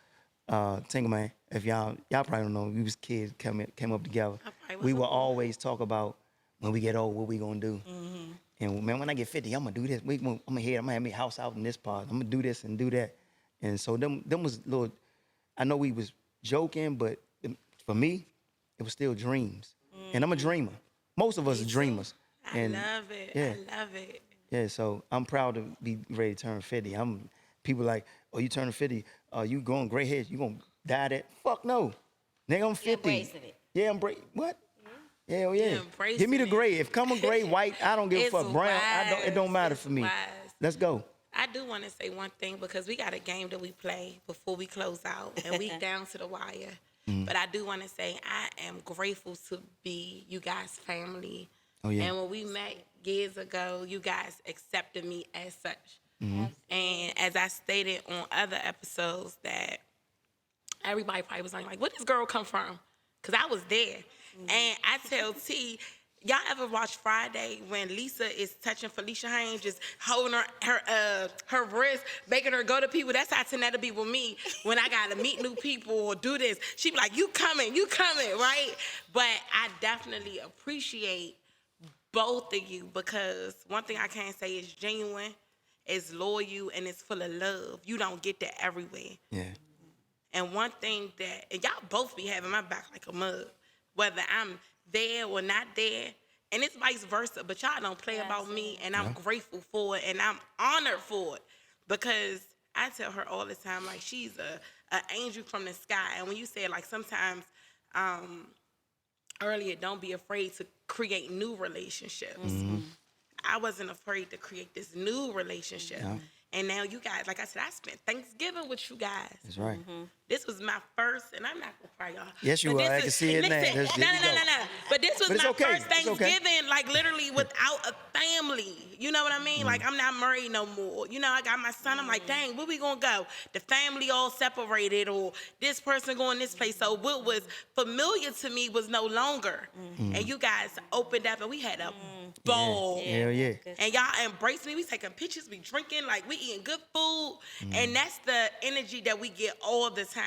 Tingle Man, if y'all probably don't know, we was kids came up together. We would always talk about when we get old, what we gonna do. Mm-hmm. And man, when I get 50, I'm gonna do this. I'm gonna have my house out in this part. I'm gonna do this and do that. And so them was little. I know we was joking, but for me, it was still dreams. And I'm a dreamer. Most of us are dreamers. I love it. Yeah. I love it. Yeah, so I'm proud to be ready to turn 50. People like, oh, you turning 50, you going gray hairs, you gonna die that? Fuck no. Nigga, I'm 50. You're embracing it. Yeah, what? Yeah, hell yeah. Embracing Give me the it. gray. If come a gray, white, I don't give a It's fuck. Brown, it don't matter wise. for me. It's wise. Let's go. I do want to say one thing because we got a game that we play before we close out, and we down to the wire. But I do want to say I am grateful to be you guys' family. Oh, yeah. And when we met years ago, you guys accepted me as such. And as I stated on other episodes, that everybody probably was like, where this girl come from? Because I was there. And I tell T, y'all ever watch Friday when Lisa is touching Felicia Haynes, just holding her wrist, making her go to people? That's how Tanetta be with me when I gotta meet new people or do this. She be like, you coming, right? But I definitely appreciate both of you because one thing I can say is genuine, is loyal, and it's full of love. You don't get that everywhere. Yeah. And one thing that, and y'all both be having my back like a mug, whether I'm there or not there, and it's vice versa, but y'all don't play about me, and I'm grateful for it, and I'm honored for it, because I tell her all the time, like, she's a angel from the sky. And when you say, like, sometimes, earlier, don't be afraid to create new relationships. Mm-hmm. I wasn't afraid to create this new relationship. Yeah. And now you guys, like I said, I spent Thanksgiving with you guys. That's right. Mm-hmm. This was my first, and I'm not gonna cry, y'all. Yes, you are. I can see it now. No. But this was my first Thanksgiving, like literally without a family. You know what I mean? Like, I'm not married no more. You know, I got my son. I'm like, dang, where we gonna go? The family all separated, or this person going this place. So what was familiar to me was no longer. And you guys opened up, and we had a ball. Yeah. Hell yeah. And y'all embraced me. We taking pictures, we drinking, like we eating good food. And that's the energy that we get all the time.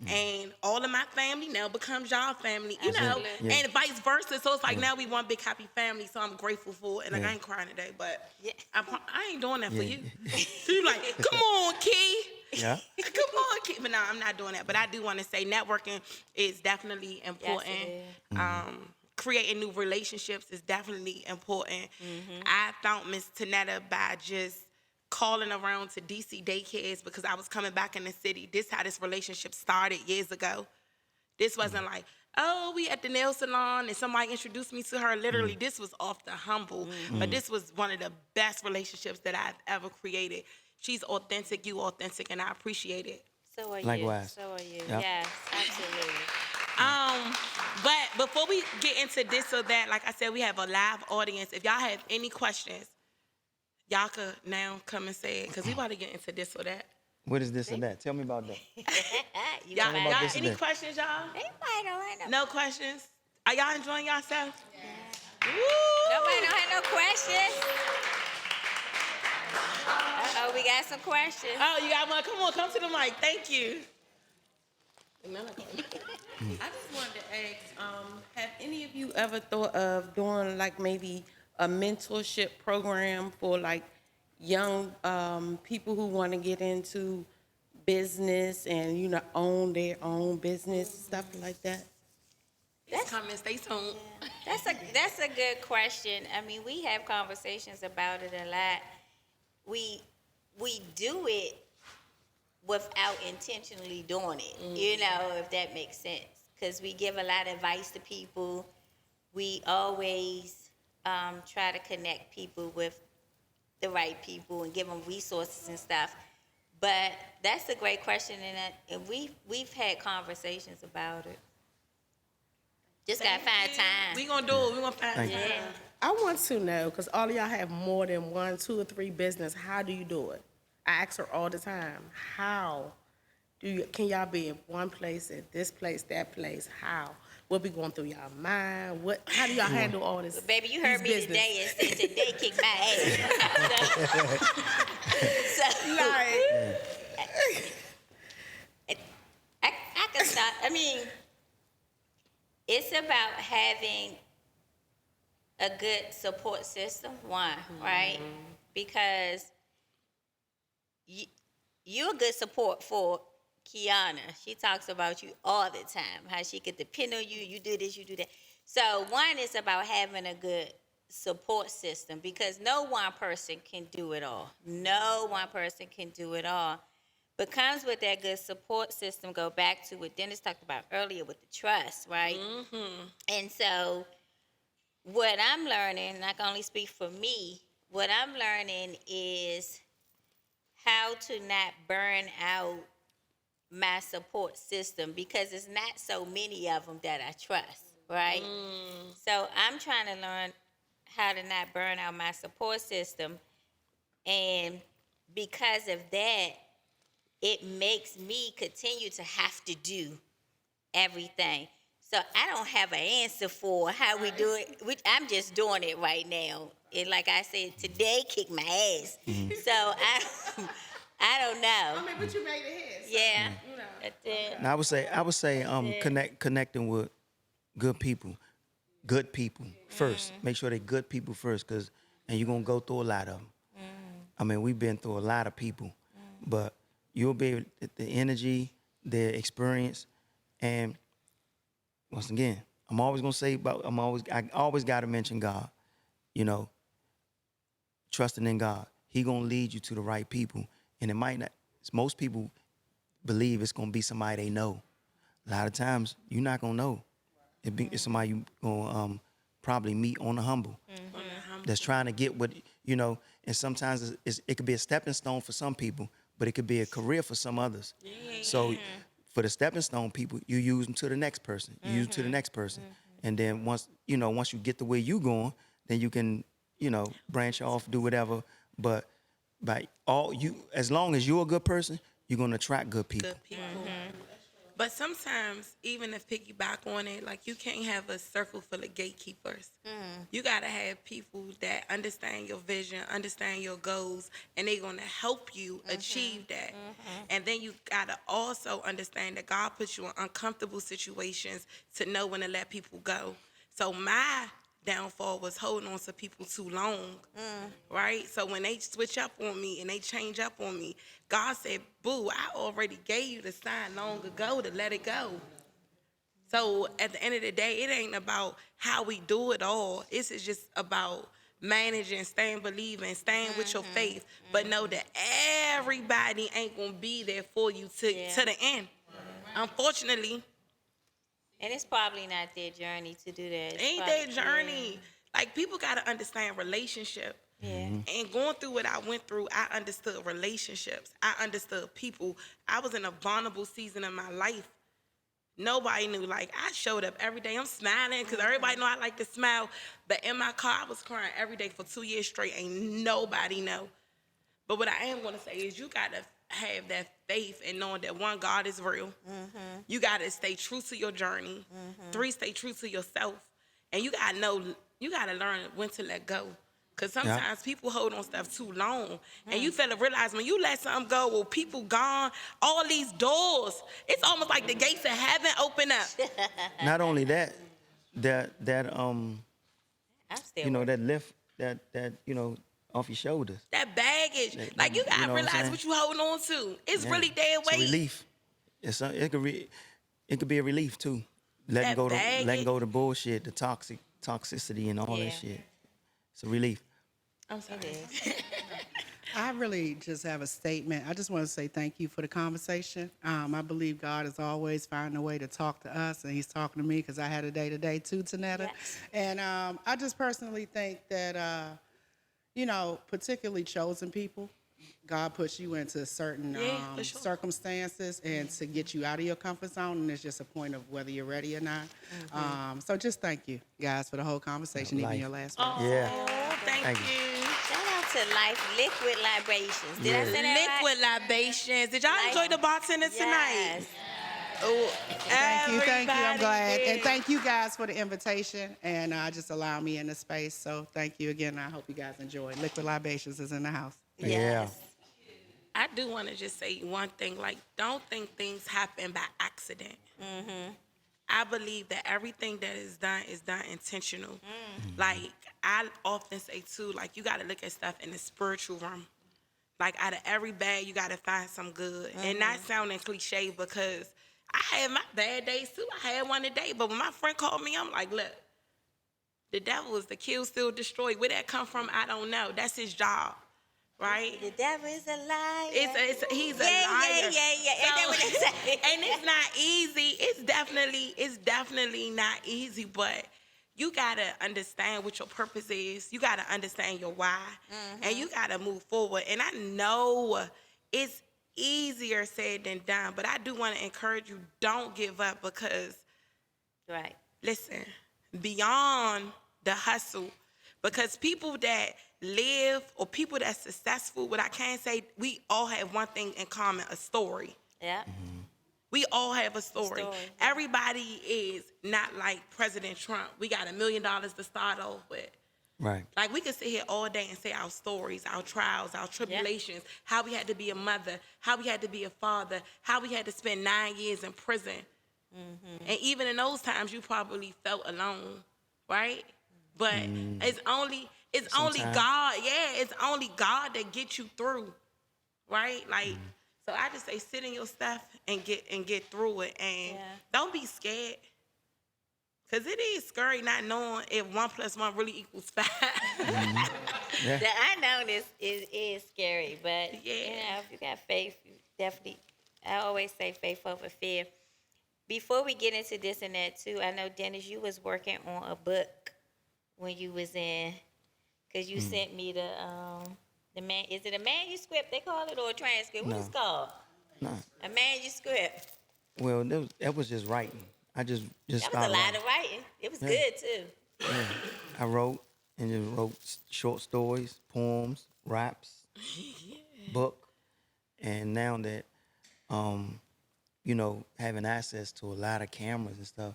And all of my family now becomes y'all family, you know, and vice versa. So it's like now we one big happy family. So I'm grateful for it. And like, I ain't crying today, but I ain't doing that for you. So you like, come on, Key. Yeah. Come on, Key. But no, I'm not doing that. But I do want to say networking is definitely important. Yes, creating new relationships is definitely important. I found Miss Tanetta by just calling around to DC daycares because I was coming back in the city. This how this relationship started years ago. This wasn't like, oh, we at the nail salon and somebody introduced me to her. Literally, this was off the humble. But this was one of the best relationships that I've ever created. She's authentic, you authentic, and I appreciate it. So are Likewise. you. So are you. Yep. Yes, absolutely. But before we get into this or that, like I said, we have a live audience. If y'all have any questions, y'all could now come and say it, because we about to get into this or that. What is this or that? Tell me about that. Y'all about this any or that. questions, y'all? Anybody don't have no. No questions? Are y'all enjoying yourself? Yeah. Woo! Nobody don't have no questions. Uh-oh, we got some questions. Oh, you got one? Come to the mic. Thank you. I just wanted to ask, have any of you ever thought of doing like maybe a mentorship program for like young people who want to get into business and, you know, own their own business, stuff like that? It's coming. Stay tuned. That's a good question. I mean, we have conversations about it a lot. We do it without intentionally doing it, you know, if that makes sense. Because we give a lot of advice to people. We always try to connect people with the right people and give them resources and stuff. But that's a great question, and we've had conversations about it. Just gotta find time. We gonna do it. We gonna find time. I want to know, because all of y'all have more than 1, 2, or 3 business. How do you do it? I ask her all the time, how Can y'all be in one place, at this place, that place? How? What be going through y'all mind? How do y'all handle all this? Baby, you heard me these business? today and said today kick my ass. so, I can start. I mean, it's about having a good support system, right? Because you're a good support for Kiana. She talks about you all the time, how she could depend on you, you do this, you do that. So one is about having a good support system because no one person can do it all. No one person can do it all. But comes with that good support system, go back to what Dennis talked about earlier with the trust, right? And so what I'm learning, and I can only speak for me, what I'm learning is how to not burn out my support system because it's not so many of them that I trust, right? So I'm trying to learn how to not burn out my support system. And because of that, it makes me continue to have to do everything. So I don't have an answer for how we do it. I'm just doing it right now. And like I said, today kick my ass. So I don't know. I mean, but you made it here. So, Yeah. you know. That's it. And I would say connecting with good people first. Make sure they're good people first, and you're gonna go through a lot of them. I mean, we've been through a lot of people, but you'll be able, the energy, the experience, and once again, I always got to mention God. You know, trusting in God, He gonna lead you to the right people, and it might not. Most people believe it's gonna be somebody they know. A lot of times, you're not gonna know. It's somebody you gonna probably meet on the humble. That's trying to get what you know. And sometimes it could be a stepping stone for some people, but it could be a career for some others. So for the stepping stone people, you use them to the next person. You use them to the next person, and then once you get the way you going, then you can branch off, do whatever. But as long as you're a good person, you're gonna attract good people. Good people. But sometimes, even if piggyback on it, like you can't have a circle full of gatekeepers. You gotta have people that understand your vision, understand your goals, and they're gonna help you achieve that. And then you gotta also understand that God puts you in uncomfortable situations to know when to let people go. So my downfall was holding on to people too long, right? So when they switch up on me and they change up on me, God said, boo, I already gave you the sign long ago to let it go. So at the end of the day, it ain't about how we do it all. It's just about managing, staying believing, staying with your faith, but know that everybody ain't gonna be there for you to the end. Unfortunately, And it's probably not their journey to do that. ain't their journey. Like, people got to understand relationship. Yeah. And going through what I went through, I understood relationships. I understood people. I was in a vulnerable season of my life. Nobody knew. Like, I showed up every day. I'm smiling because everybody know I like to smile. But in my car, I was crying every day for 2 years straight. Ain't nobody know. But what I am going to say is you got to have that faith and knowing that, one, God is real. You got to stay true to your journey. 3, stay true to yourself. And you got to know, you got to learn when to let go. Because sometimes people hold on stuff too long. And you fail to realize when you let something go, well, people gone, all these doors, it's almost like the gates of heaven open up. Not only that I'm still that lift that off your shoulders. That baggage. Like, you got to You know what I'm realize saying? what you holding on to. It's really dead It's a weight. relief. It could be a relief too. Letting That go to bullshit, the toxicity and all that shit. It's a relief. I'm sorry. I really just have a statement. I just want to say thank you for the conversation. I believe God is always finding a way to talk to us, and He's talking to me because I had a day-to-day too, Tanetta. Yes. And I just personally think that, particularly chosen people, God puts you into certain for sure. circumstances and to get you out of your comfort zone, and it's just a point of whether you're ready or not. So just thank you, guys, for the whole conversation, even Life. your last one. Yeah. Oh, thank Thank you. you. Shout out to life, liquid libations. Did I say that Liquid libations. Did y'all Like- enjoy the bartender tonight? Yes. Oh, Thank you. I'm everybody glad. did. And thank you guys for the invitation and just allow me in the space. So thank you again. I hope you guys enjoy. Liquid Libations is in the house. Yes. I do want to just say one thing. Like, don't think things happen by accident. I believe that everything that is done intentional. Like, I often say, too, like, you got to look at stuff in the spiritual realm. Like, out of every bad, you got to find some good. And not sounding cliche, because I had my bad days, too. I had one today. But when my friend called me, I'm like, look, the devil is to kill, steal, destroy. Where that come from, I don't know. That's his job, right? The devil is a liar. He's a Yeah. liar. Ain't that what they say? And it's not easy. It's definitely not easy, but you gotta understand what your purpose is. You gotta understand your why, and you gotta move forward. And I know it's easier said than done, but I do want to encourage you: don't give up, because Right. listen, beyond the hustle, because people that live or people that's successful, what I can say, we all have one thing in common: a story. Yeah. We all have a story. Story. Everybody is not like President Trump. We got $1 million to start off with. Right. Like, we could sit here all day and say our stories, our trials, our tribulations, how we had to be a mother, how we had to be a father, how we had to spend 9 years in prison. And even in those times, you probably felt alone, right? But it's only Sometimes. God. Yeah, it's only God that gets you through, right? Like, so I just say, sit in your stuff and get through it, and don't be scared. Cause it is scary not knowing if 1 + 1 really equals 5. Yeah. The unknown is scary, but you know, if you got faith, you definitely. I always say faith over fear. Before we get into this and that too, I know Dennis, you was working on a book when you was in, cause you sent me the man. Is it a manuscript they call it, or a transcript? What is it called? No. A manuscript. Well, that was just writing. I just That was a started lot writing. of writing. It was good too. Yeah. I wrote and just wrote short stories, poems, raps, book, and now that, having access to a lot of cameras and stuff,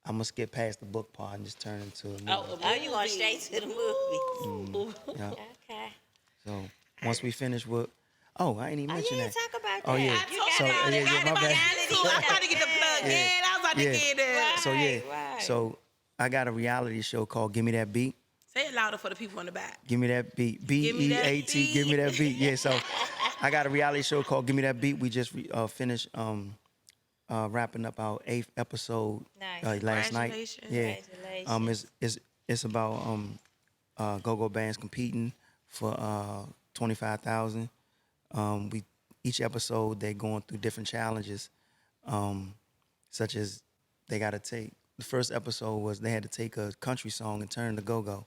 I'm gonna skip past the book part and just turn into a movie. Oh, you going straight to the movies? Yeah. Okay. So once we finish with, I ain't even mentioned Yeah, that. talk about that. Oh, yeah. You So, got all yeah, the yeah, my bad. reality I'm stuff. about to get the plug in. I was about to Yeah. get it. So yeah, Right. so I got a reality show called Give Me That Beat. Say it louder for the people in the back. Give me that beat. Give me that BEAT. beat. Give me that beat. Yeah. So I got a reality show called Give Me That Beat. We just finished wrapping up our 8th episode Nice. last night. Congratulations. Yeah. Congratulations. It's about go-go bands competing for 25,000. Each episode they're going through different challenges, such as they got to take. The first episode was they had to take a country song and turn it to go-go.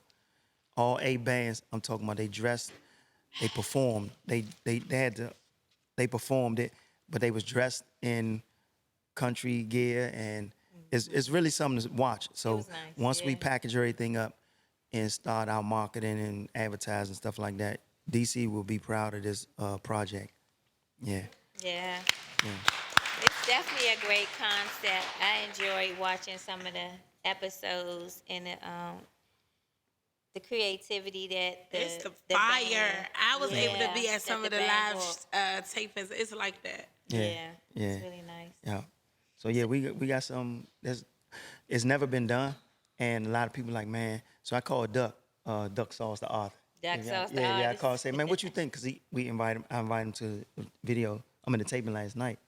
All 8 bands, I'm talking about, they dressed, they performed. They performed it, but they was dressed in country gear, and it's really something to watch. So was nice, once we yeah. package everything up and start our marketing and advertising stuff like that, DC will be proud of this project. Yeah. Yeah. It's definitely a great concept. I enjoyed watching some of the episodes and the creativity that It's the the fire. band- I was able to be Yeah, at some that of the band live brought. tapings. It's like that. Yeah. Yeah. It's really nice. Yeah. So yeah, we got some. It's never been done, and a lot of people like, man. So I call Duck Sauce the author. Duck Sauce the Yeah. I artist. call say, man, what you think? Because I invited him to the video. I'm in the taping last night,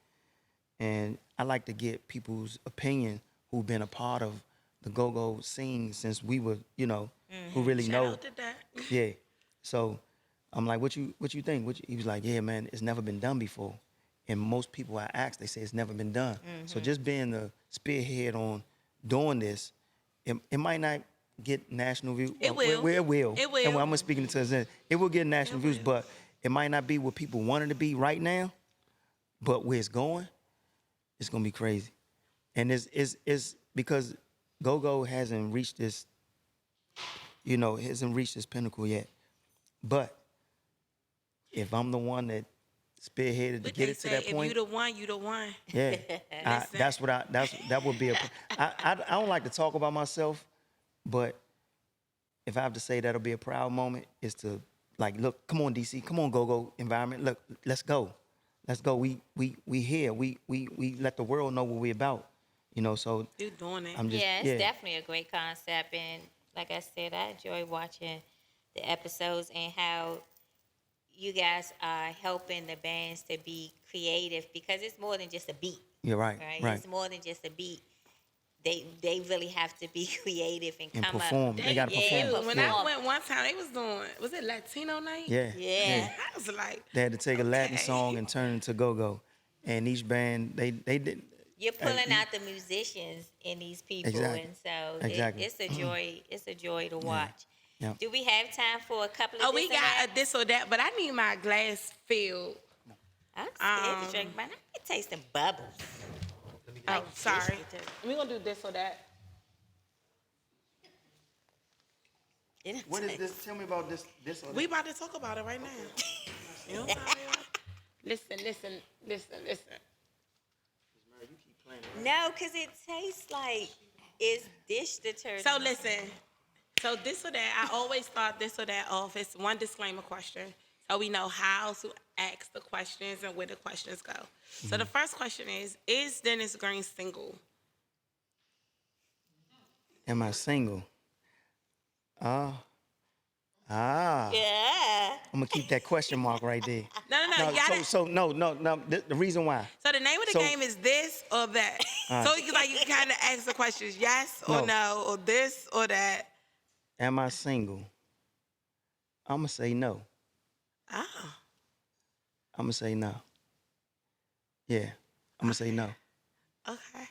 and I like to get people's opinion who've been a part of the go-go scene since we were, who really Shout know. out to that. Yeah. So I'm like, what you think? He was like, yeah, man, it's never been done before. And most people I ask, they say it's never been done. So just being the spearhead on doing this, it might not get national views. It will. It will. It will. And when I'm speaking to us, it will get national views, but it might not be what people want it to be right now. But where it's going, it's gonna be crazy. And it's because go-go hasn't reached this, hasn't reached this pinnacle yet. But if I'm the one that spearheaded to But get they it to say that if point, you the one, you the one. yeah, Listen. that's what that would be a. I don't like to talk about myself, but if I have to say that'll be a proud moment, is to like, look, come on, DC, come on, go environment, look, let's go. We here. We let the world know what we about. You know, so You doing it. I'm just Yeah, it's definitely a great concept, and like I said, I enjoy watching the episodes and how you guys are helping the bands to be creative because it's more than just a beat, You're right. right? It's more than just a beat. They really have to be creative and And come perform. up. They gotta Yeah, perform. When I went one time, they was doing, was it Latino night? Yeah. Yeah. I was like, They had to take a Latin okay. song and turn it into go-go. And each band, they did. You're pulling out the musicians in these people, Exactly. and so Exactly. it's a joy. It's a joy to watch. Yeah. Do we have time for a couple of? Oh, we this or that? got a this or that, but I need my glass filled. I'm scared to drink mine. I can taste some bubbles. Oh, sorry. Fish We're gonna do this or that. it What is tastes- this? Tell me about this. This or We about to talk about it right now. You know what I'm saying? Listen. No, because it tastes like it's dish detergent. So listen. So this or that, I always start this or that off. It's one disclaimer question. So we know how to ask the questions and where the questions go. So the first question is Dennis Green single? Am I single? Yeah. I'm gonna keep that question mark right there. No. No, You gotta, so no. The reason why. so the name of the so- game is this or that. So you can kind of ask the questions yes or No. no, or this or that. Am I single? I'm gonna say no. Oh. I'm gonna say no. Yeah, I'm gonna say no. Okay.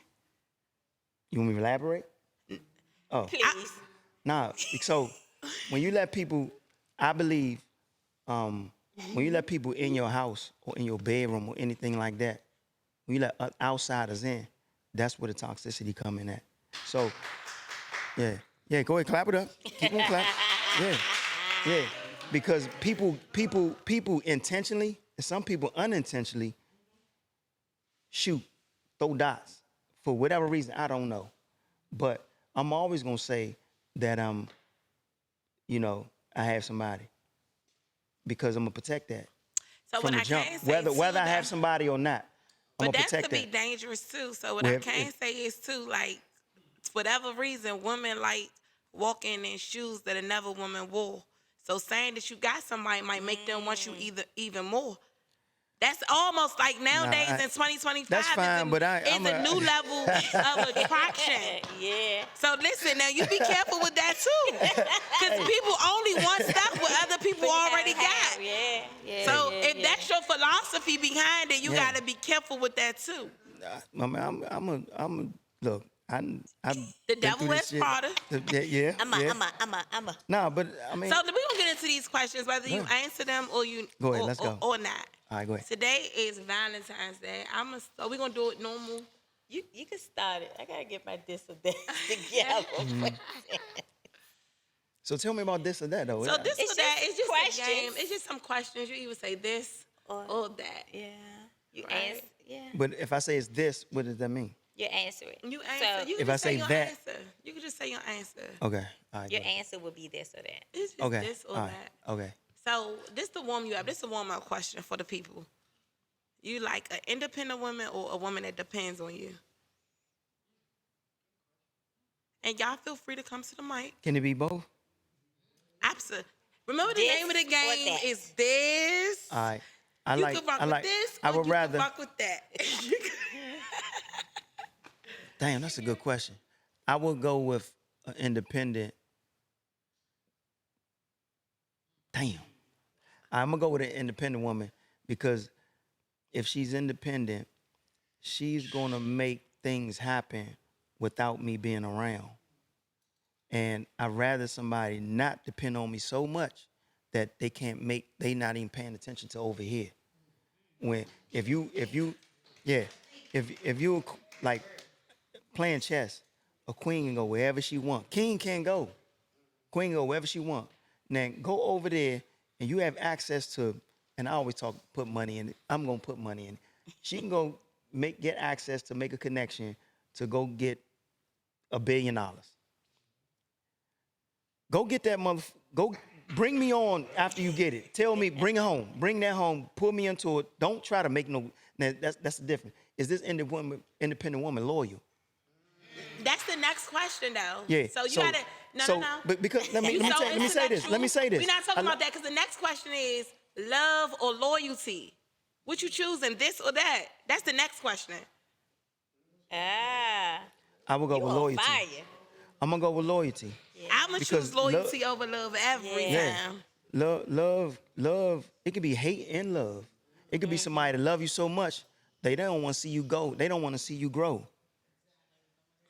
You want me to elaborate? Oh, Please. nah. So when you let people, I believe, when you let people in your house or in your bedroom or anything like that, when you let outsiders in, that's where the toxicity come in at. So, yeah, go ahead, clap it up. Keep on clap. Yeah, because people intentionally and some people unintentionally throw dots for whatever reason, I don't know. But I'm always gonna say that I have somebody because I'm gonna protect that So from what the I jump. can say Whether I too, have though- somebody or not, I'm But gonna that protect could be that. dangerous too. So what Well, I if- can if- say is too, like, for whatever reason, women like walking in shoes that another woman wore. So saying that you got somebody might make them want you even more. That's almost like nowadays in 2025. That's fine, it's but it's a new level of attraction. Yeah. So listen, now you be careful with that too, because people only want stuff what other people already got. Yeah. So yeah, if that's your philosophy behind it, you Yeah. gotta be careful with that too. I'm a look. I've The been devil through this wears shit. Prada. Yeah. I'm a. Nah, but I mean, So we're gonna get into these questions, whether you Go ahead. answer them or you Go ahead, let's go. or not. all right, go ahead. Today is Valentine's Day. So we're gonna do it normal. You can start it. I gotta get my this or that together. Mm-hmm. So tell me about this or that though. So this It's or that just is just questions. a game. It's just some questions. You either say this or that. Yeah. You Right. answer. Yeah. But if I say it's this, what does that mean? You answer it. You answer. You If can I just say your that- answer. You can just say your answer. Okay. All right. Your good. answer will be this or that. It's just Okay. this or all right. that. Okay. So this to warm you up. This is a warm up question for the people. You like an independent woman or a woman that depends on you? And y'all feel free to come to the mic. Can it be both? Absolutely. Remember the This name of the or game that? is this. All right. I You like. can rock I like. with this I or would you rather. can rock with that. Damn, that's a good question. I would go with an independent. Damn. I'm gonna go with an independent woman because if she's independent, she's gonna make things happen without me being around. And I'd rather somebody not depend on me so much that they not even paying attention to over here. When if you like playing chess, a queen can go wherever she want. King can't go. Queen can go wherever she want. Now go over there and you have access to and I always put money in it. I'm gonna put money in it. She can go get access to make a connection to go get $1 billion. Go get that go bring me on after you get it. Tell me, bring it home. Bring that home. Pull me into it. Don't try to make no. Now, that's the difference. Is this independent woman loyal? That's the next question, though. Yeah. So you gotta no. But because let me You so let me say this. intellectual. Let me say this. We're not talking about that because the next question is love or loyalty. What you choosing, this or that? That's the next question. Ah, I will go you with on loyalty. fire. I'm gonna go with loyalty. I'm gonna Because choose loyalty over love every Yeah. time. Love. It could be hate and love. It could be somebody that love you so much they don't want to see you go. They don't want to see you grow.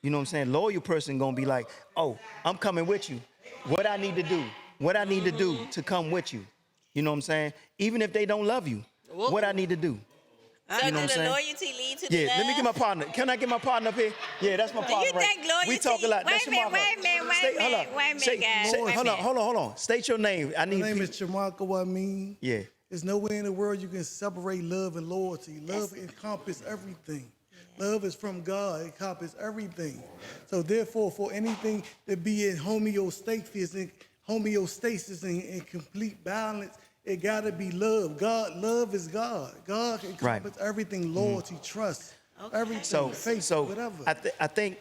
You know what I'm saying? Loyal person gonna be like, oh, I'm coming with you. What I need to do? What I need to do to come with you? You know what I'm saying? Even if they don't love you, what I need to do? So You know do what I'm the saying? loyalty lead to the Yeah, love? let me get my partner. Can I get my partner up here? Yeah, that's my Do partner. you right. think loyalty? We talk a lot. Wait That's a your minute, mama. wait a minute, wait a Hold minute, up. wait a Say- minute, guys. say- Wait a hold on, minute. hold on. State your name. I need My name people. is Shamaka Amin. Yeah. There's no way in the world you can separate love and loyalty. Love encompasses everything. Love is from God. It encompasses everything. So therefore, for anything to be in homeostasis and complete balance, it got to be love. Love is God. God encompasses everything: loyalty, trust, everything, faith, whatever. I think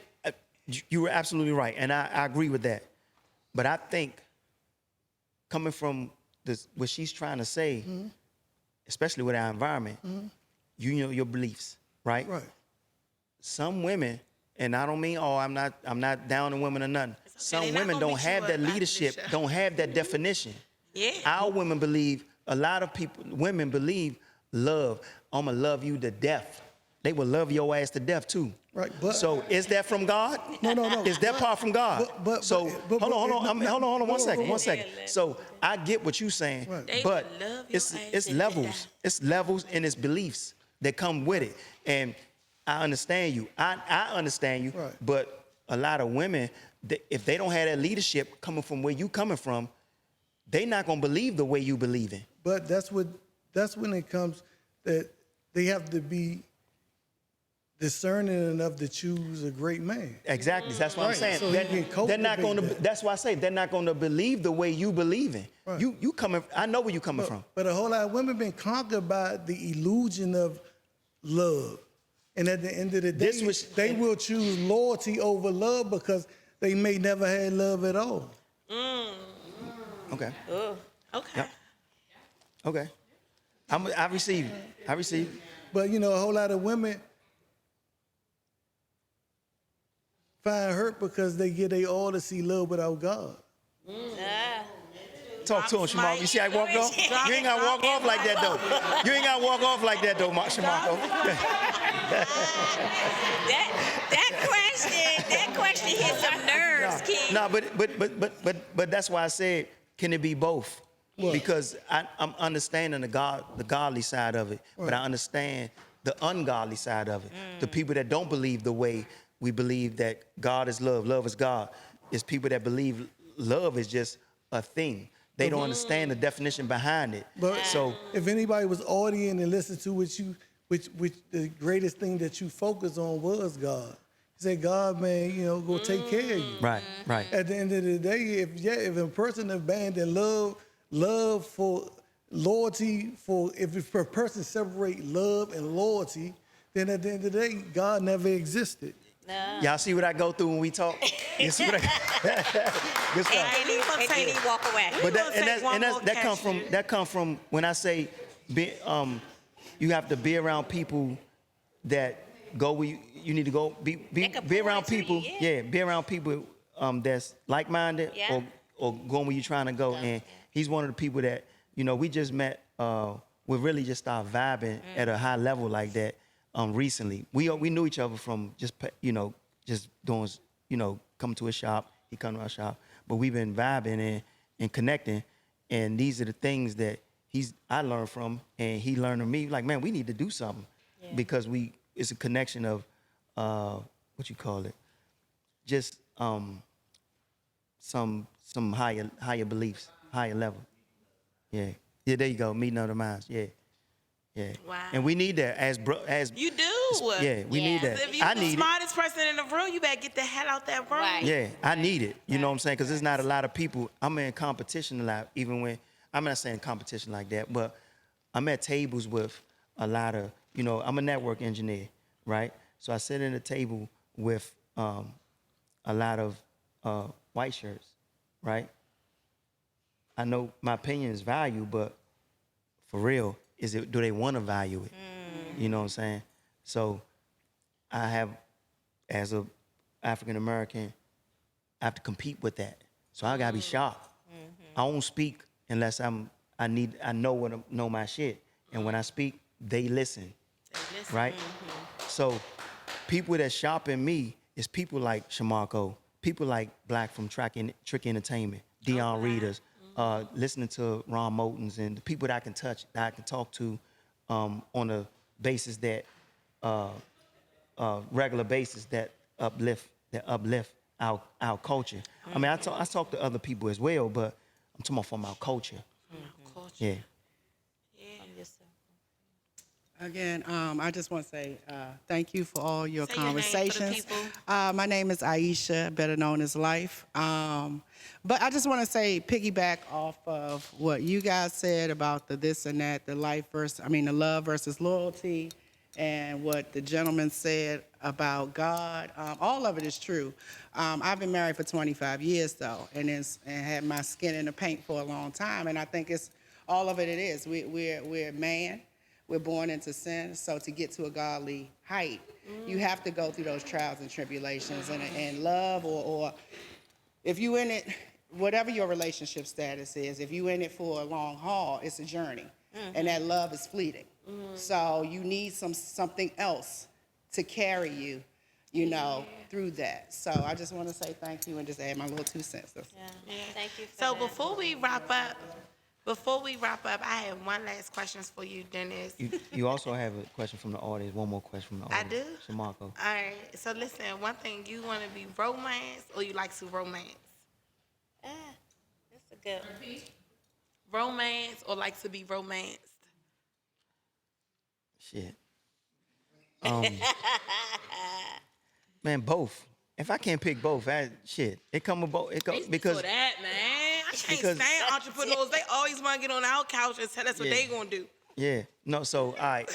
you were absolutely right, and I agree with that. But I think coming from what she's trying to say, especially with our environment, you know your beliefs, right? Right. Some women, and I don't mean I'm not down on women or nothing. Some They not women gonna don't beat you have up that after this leadership, show. don't have that definition. Yeah. Our women believe, a lot of women believe love. I'ma love you to death. They will love your ass to death too. Right, but- so is that from God? No. Is that part from God? but- so but- hold on, hold on, one no, second, no. one second. So I get what you're saying, Right. They but will love your it's ass to levels. death. It's levels and it's beliefs that come with it. And I understand you. I understand you. Right. But a lot of women, if they don't have that leadership coming from where you coming from, they not gonna believe the way you believe in. But that's when it comes that they have to be discerning enough to choose a great man. Exactly. That's what I'm Right. saying. So he can They're not cultivate gonna. that. That's why I say they're not gonna believe the way you believe in. Right. You coming. I know where you coming from. But a whole lot of women been conquered by the illusion of love. And at the end of the day, they will choose loyalty over love because they may never had love at all. Okay. Okay. Yep. Okay. I receive it. I receive it. But you know, a whole lot of women find hurt because they get they all to see love without God. Ah. Talk to him, Shamako. You see how I walked off? You ain't gotta walk off like that though. You ain't gotta walk off like that though, Shamako. That question hit some nerves, King. No, but that's why I said, can it be both? What? Because I'm understanding the godly side of it, but I understand the ungodly side of it. The people that don't believe the way we believe that God is love, love is God. It's people that believe love is just a thing. They don't understand the definition behind it. But So if anybody was auditing and listened to which the greatest thing that you focused on was God. He said, God, man, you know, go take care of you. right. At the end of the day, if a person abandoned love for loyalty, if a person separate love and loyalty, then at the end of the day, God never existed. Y'all see what I go through when we talk? You see what I Good stuff. And then he walk away. But gonna take one more that come from when I say you have to be around people that go where you need to go. Be can be pour around into you, people. yeah. Be around people that's like minded Yeah. or going where you're trying to go. And he's one of the people that we just met. We really just started vibing at a high level like that recently. We knew each other from just doing coming to a shop. He come to our shop, but we've been vibing and connecting. And these are the things that I learned from, and he learned from me. Like, man, we need to do something because it's a connection of what you call it, just some higher beliefs, higher level. Yeah, Yeah, there you go. Meeting other minds. Yeah. Yeah. Wow. And we need that as You do. yeah, we need Yeah. that. If you I the need it. smartest person in the room, you better get the hell out that room. Right. Yeah, I need it. You know what I'm saying? Because there's not a lot of people. I'm in competition a lot, even when I'm not saying competition like that, but I'm at tables with a lot of, I'm a network engineer, right? So I sit at a table with a lot of white shirts, right? I know my opinion is valued, but for real, do they want to value it? You know what I'm saying? So I have, as a African American, I have to compete with that. So I gotta be sharp. I won't speak unless I know my shit. And when I speak, they listen. Right? So people that shop in me is people like Shamarco, people like Black from Trick Entertainment, Dion Readers, listening to Ron Motons, and the people that I can touch, that I can talk to on a basis that regular basis that uplift our culture. I mean, I talk to other people as well, but I'm talking about from our culture. Culture. Yeah. Again, I just want to say thank you for all your Say your name for the conversations. people. My name is Aisha, better known as Life. But I just want to say, piggyback off of what you guys said about the this and that, the love versus loyalty, and what the gentleman said about God. All of it is true. I've been married for 25 years, though, and had my skin in the paint for a long time. And I think it's all of it. It is. We're man. We're born into sin, so to get to a godly height, you have to go through those trials and tribulations. And love, or if you in it, whatever your relationship status is, if you in it for a long haul, it's a journey, and that love is fleeting. So you need something else to carry you, through that. So I just want to say thank you and just add my little 2 cents. Yeah. Thank you. For So that. before we wrap up, I have one last question for you, Dennis. You also have a question from the audience. One more question from the I audience. do? Shamarco. All right. So listen, one thing, you want to be romance or you like to romance? That's a good one. Romance or like to be romanced? Shit. Man, both. If I can't pick both, it come with both. Because For that, man. I can't because- stand entrepreneurs. They always want to get on our couch and tell us what Yeah. they going to do. yeah, no. So all right.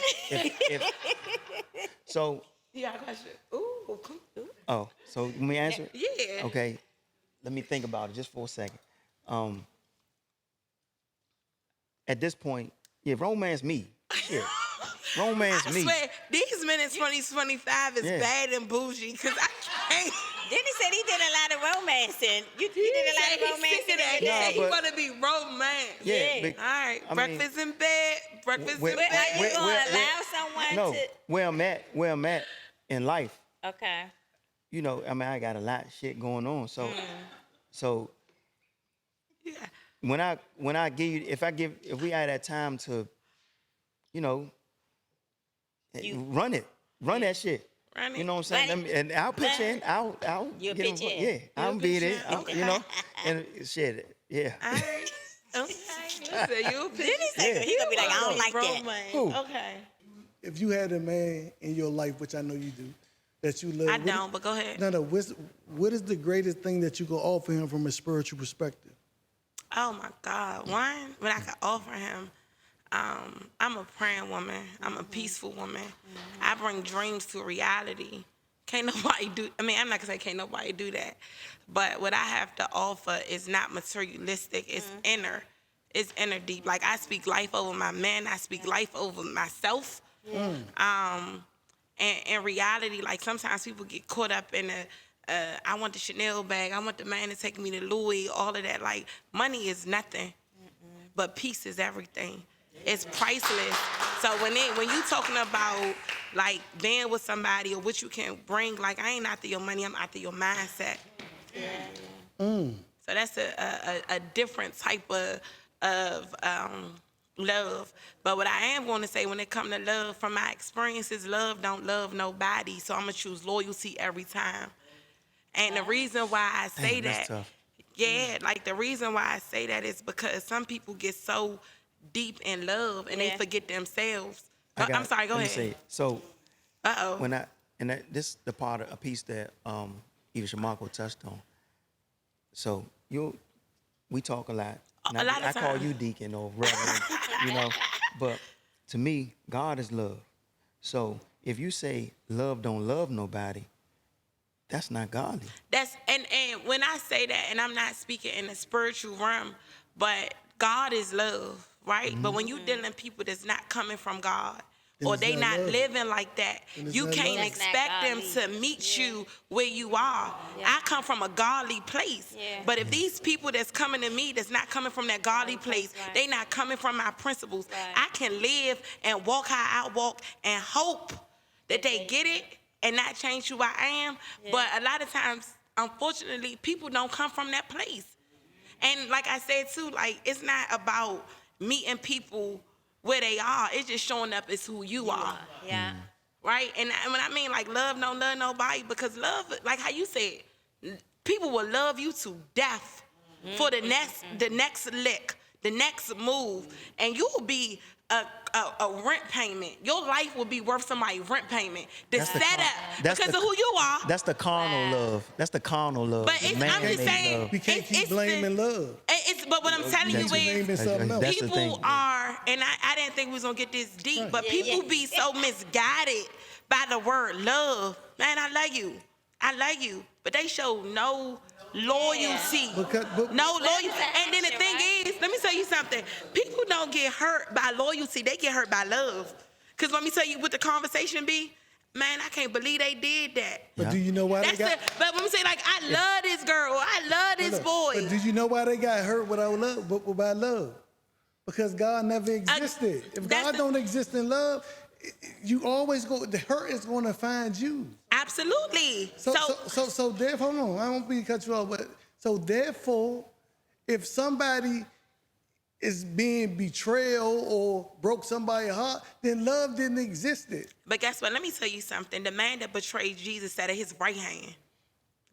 So You got a question? Ooh, come through. so let me answer. Yeah. Okay. Let me think about it just for a second. At this point, yeah, romance me. Shit. Romance I me. swear, these men in 2025 is Yeah. bad and bougie because I can't. Dennis said he did a lot of romancing. You did a lot of He's romancing. sick of that. in your He day. said he but- want to be romance. Yeah. Yeah. All right, I mean, breakfast in bed, breakfast where- in But are bed. you going where- to allow someone No, to? where I'm at in life, Okay. I got a lot of shit going on. So Yeah. when I give you, if we had that time to, run that shit. Run it. You know what I'm saying? Run it. And I'll pitch in. I'll You'll get pitch involved. in. Yeah, I'll be there. Okay. And shit. Yeah. All right. Okay. Listen, you Dennis said he gonna be like, I don't like that. romance. Who? Okay. If you had a man in your life, which I know you do, that you love. I don't, but go ahead. No. What is the greatest thing that you can offer him from a spiritual perspective? Oh my God. One, what I could offer him, I'm a praying woman. I'm a peaceful woman. I bring dreams to reality. Can't nobody do, I'm not gonna say can't nobody do that. But what I have to offer is not materialistic, it's inner. It's inner deep. Like I speak life over my men, I speak life over myself. And in reality, like sometimes people get caught up in I want the Chanel bag, I want the man to take me to Louis, all of that. Like money is nothing, but peace is everything. It's priceless. So when you talking about like being with somebody or what you can bring, like I ain't after your money, I'm after your mindset. So that's a different type of love. But what I am going to say when it comes to love, from my experiences, love don't love nobody. So I'm going to choose loyalty every time. And the reason why I say Damn, that's that, tough. yeah, like the reason why I say that is because some people get so deep in love and they Yeah. forget themselves. I I'm sorry, go let me ahead. say it. So Uh-oh. when this the part of a piece that even Shamarko touched on. So we talk a lot. And A lot of I call times. you deacon or reverend, you know. But to me, God is love. So if you say love don't love nobody, that's not godly. That's and when I say that, and I'm not speaking in the spiritual realm, but God is love, right? But when you dealing people that's not coming from God, Then or it's they not not love. living like that, Then it's you not can't love. That's not expect them godly. to meet Yeah. you where you are. Yeah. I come from a godly place, Yeah. but if these people that's coming to me that's not coming from that godly place, Right. they not coming from my principles. Right. I can live and walk how I walk and hope that they get it and not change who I am. Yeah. But a lot of times, unfortunately, people don't come from that place. And like I said too, like it's not about meeting people where they are. It's just showing up as who you are, Yeah. right? And when I mean like love, don't love nobody, because love, like how you said, people will love you to death for the next lick, the next move, and you will be a rent payment. Your life will be worth somebody's rent payment. The That's the setup, that's because the- of who you are. That's the carnal love. That's the carnal love. But the it's, I'm just man-made saying, love. We can't it's keep blaming love. But what I'm telling you That's what- is, naming something else. That's the people thing. are, and I didn't think we was gonna get this deep, but Yeah, people yeah. be so misguided by the word love. Man, I love you. I love you. But they show no loyalty. But- No Love loyalty. is an And then the action, thing right? is, let me tell you something. People don't get hurt by loyalty, they get hurt by love. Because let me tell you what the conversation be. Man, I can't believe they did that. But do you know why That's they got? but when we say like, I love this girl, I love this boy. But did you know why they got hurt without love? But by love, because God never existed. If that's God the- don't exist in love, you always go. The hurt is going to find you. Absolutely. So therefore, hold on. I won't be cut you off, but so therefore, if somebody is being betrayal or broke somebody's heart, then love didn't exist. But guess what? Let me tell you something. The man that betrayed Jesus sat at his right hand.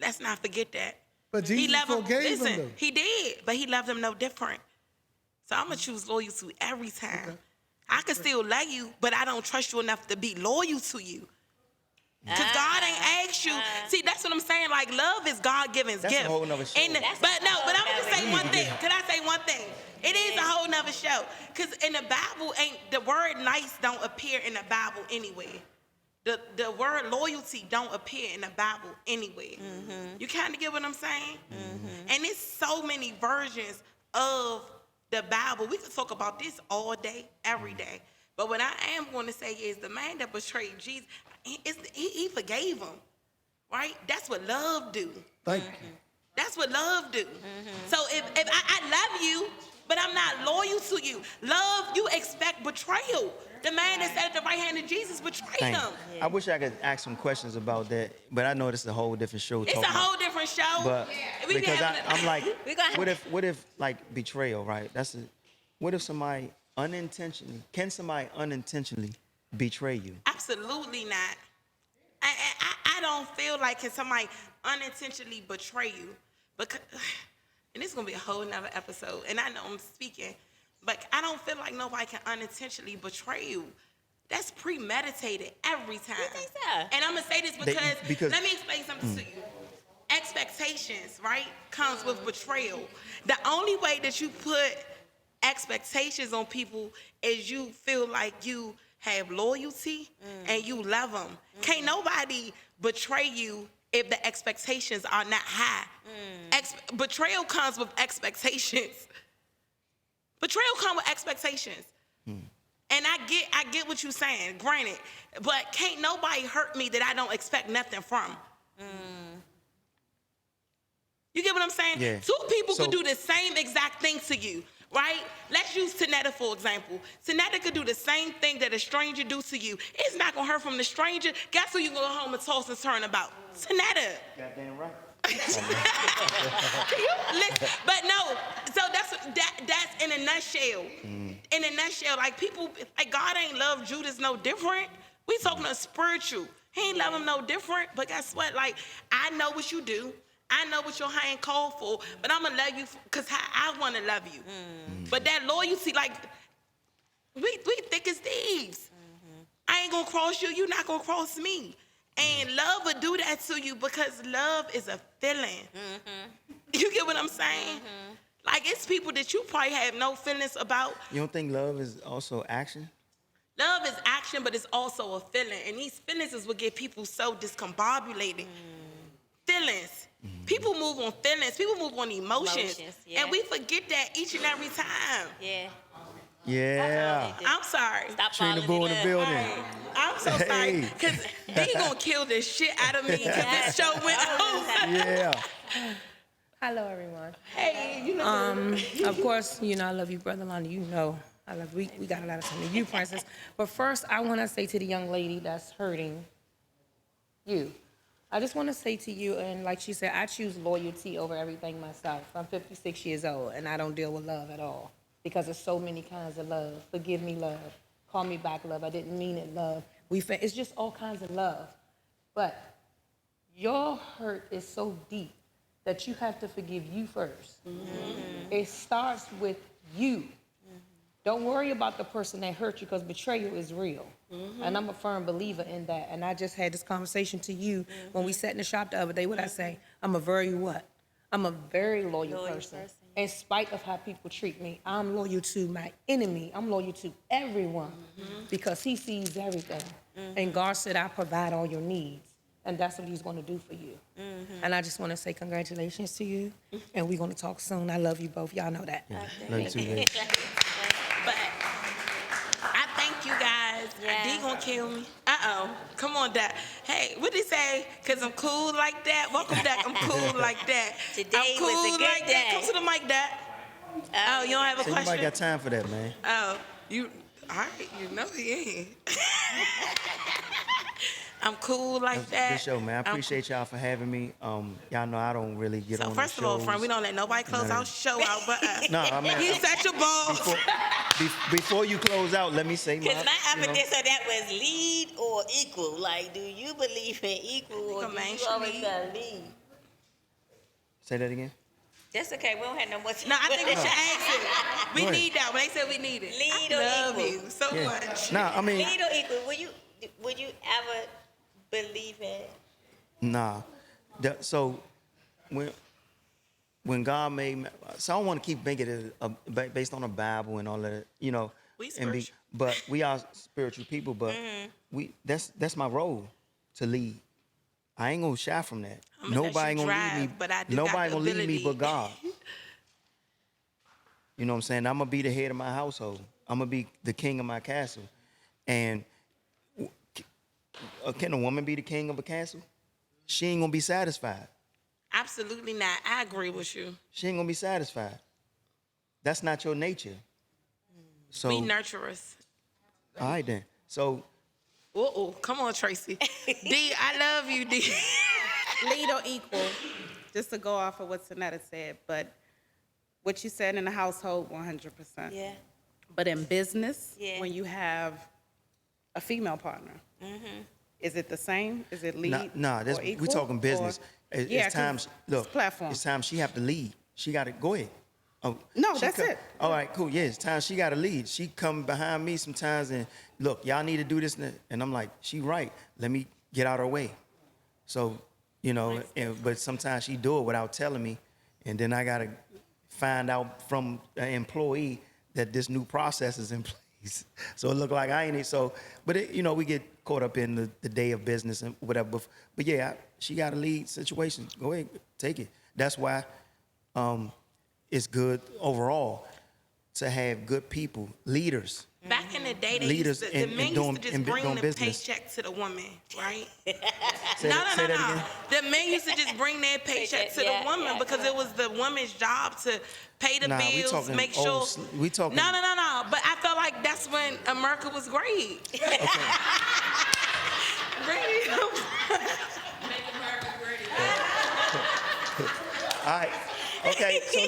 Let's not forget that. But Jesus forgave him, though. He did, but he loved him no different. So I'm going to choose loyalty every time. Okay. I can still love you, but I don't trust you enough to be loyal to you. Because God ain't asked you. See, that's what I'm saying. Like, love is God-given That's a gift. whole nother show. But I'm going to say one thing. Can I say one thing? It is a whole nother show. Because in the Bible, the word nice don't appear in the Bible anywhere. The word loyalty don't appear in the Bible anywhere. You kind of get what I'm saying? And it's so many versions of the Bible. We could talk about this all day, every day. But what I am going to say is the man that betrayed Jesus, he forgave him, right? That's what love do. Thank you. That's what love do. So if I love you, but I'm not loyal to you. Love, you expect betrayal. The man that sat at the right hand of Jesus betrayed Thank him. you. I wish I could ask some questions about that, but I know this is a whole different show. It's a talking whole different show. But We be because having a- I'm like, We gonna- what if like betrayal, right? What if somebody can somebody unintentionally betray you? Absolutely not. I don't feel like can somebody unintentionally betray you, because, and this is gonna be a whole nother episode. And I know I'm speaking, but I don't feel like nobody can unintentionally betray you. That's premeditated every time. You think so? And I'm gonna say this because let me explain something to you. Expectations, right, comes with betrayal. The only way that you put expectations on people is you feel like you have loyalty and you love them. Can't nobody betray you if the expectations are not high. Betrayal comes with expectations. Betrayal comes with expectations. And I get what you're saying, granted, but can't nobody hurt me that I don't expect nothing from. You get what I'm saying? Yeah. Two people So- could do the same exact thing to you, right? Let's use Tanetta for example. Tanetta could do the same thing that a stranger do to you. It's not gonna hurt from the stranger. Guess who you gonna go home and toss and turn about? Tanetta. Goddamn right. But no, so that's in a nutshell. In a nutshell, like people, like God ain't love Judas no different. We talking about spiritual. He ain't love him no different. But guess what? Like, I know what you do. I know what your hand called for, but I'm gonna love you because how I want to love you. But that loyalty, like, We thick as thieves. I ain't gonna cross you. You're not gonna cross me. And love will do that to you because love is a feeling. You get what I'm saying? Like, it's people that you probably have no feelings about. You don't think love is also action? Love is action, but it's also a feeling. And these feelings is what get people so discombobulated. Feelings. People move on feelings. People move on emotions. Yeah. And we forget that each and every time. Yeah. Yeah. I'm sorry. Stop Trina falling Boo in in the love. building. I'm so sorry. Hey. Because they gonna kill the shit out of me because this show went on. Yeah. Hello, everyone. Hey, you look Of course, you know, I love you, Brother Lonnie. You know, I love, we got a lot of time to you, Princess. But first, I want to say to the young lady that's hurting you, I just want to say to you, and like she said, I choose loyalty over everything myself. I'm 56 years old, and I don't deal with love at all because there's so many kinds of love. Forgive me, love. Call me back, love. I didn't mean it, love. It's just all kinds of love. But your hurt is so deep that you have to forgive you first. It starts with you. Don't worry about the person that hurt you because betrayal is real. And I'm a firm believer in that. And I just had this conversation to you when we sat in the shop the other day. What I say? I'm a very what? I'm a very loyal person. In spite of how people treat me, I'm loyal to my enemy. I'm loyal to everyone because he sees everything. And God said, I provide all your needs. And that's what he's going to do for you. And I just want to say congratulations to you. And we're going to talk soon. I love you both. Y'all know that. Love you too, babe. But I thank you guys. Yeah. D gonna kill me. Come on, Dad. Hey, what they say? Cause I'm cool like that. Welcome back. I'm cool like that. Today I'm cool was a good like that. day. Come to the mic, Dad. Oh, you don't have a Ain't nobody question? got time for that, man. Oh, you. All right, you know he ain't. I'm cool like that. Good show, man. I I'm appreciate y'all for having me. Y'all know I don't really get So on first the of all, shows. friend, we don't let nobody close None of our show out but us. No, I mean, You set your balls. before you close out, let me say my. Because my you know, evidence of that was lead or equal. Like, do you believe in equal or do you always got lead? Say that again. That's okay. We don't have no more time. No, I think we should ask it. We Go ahead. need that. When they said we need it. Lead I or love equal? you so Yeah. much. Nah, I mean, Lead or equal? Would you ever believe in? nah. So when God made, so I don't want to keep making it based on the Bible and all that, you know. We and spiritual. but we are spiritual people. But that's my role to lead. I ain't gonna shy from that. I'ma let Nobody you gonna drive, lead me. but I do got Nobody the gonna lead me ability. but God. You know what I'm saying? I'm gonna be the head of my household. I'm gonna be the king of my castle. And can a woman be the king of a castle? She ain't gonna be satisfied. Absolutely not. I agree with you. She ain't gonna be satisfied. That's not your nature. So, We nurturers. all right then. So, Uh-oh. Come on, Tracy. D, I love you, D. Lead or equal, just to go off of what Sonetta said, but what you said in the household, 100%. Yeah. But in business, Yeah. when you have a female partner, is it the same? Is it lead nah, or equal? we talking business. Or- It's Yeah, 'cause time. Look, it's platform. it's time she have to lead. She got to go ahead. Oh, No, she that's it. All right, cool. Yeah, it's time she got to lead. She come behind me sometimes and look, y'all need to do this, and I'm like, she right. Let me get out of her way. So, you know, but sometimes she do it without telling me, and then I gotta find out from an employee that this new process is in place. So it look like I ain't. So, but it, you know, we get caught up in the day of business and whatever. But yeah, she got to lead situations. Go ahead, take it. That's why it's good overall to have good people, leaders. Back in the day, they Leaders used to, the in men doing- used to just in bring doing the business. paycheck to the woman, right? Say that again. The men used to just bring their paycheck to Yeah, the woman yeah, because it was the woman's job to pay the Nah, we bills, talking make old sure. we talking- No. But I felt like that's when America was great. Great. All right. Okay. So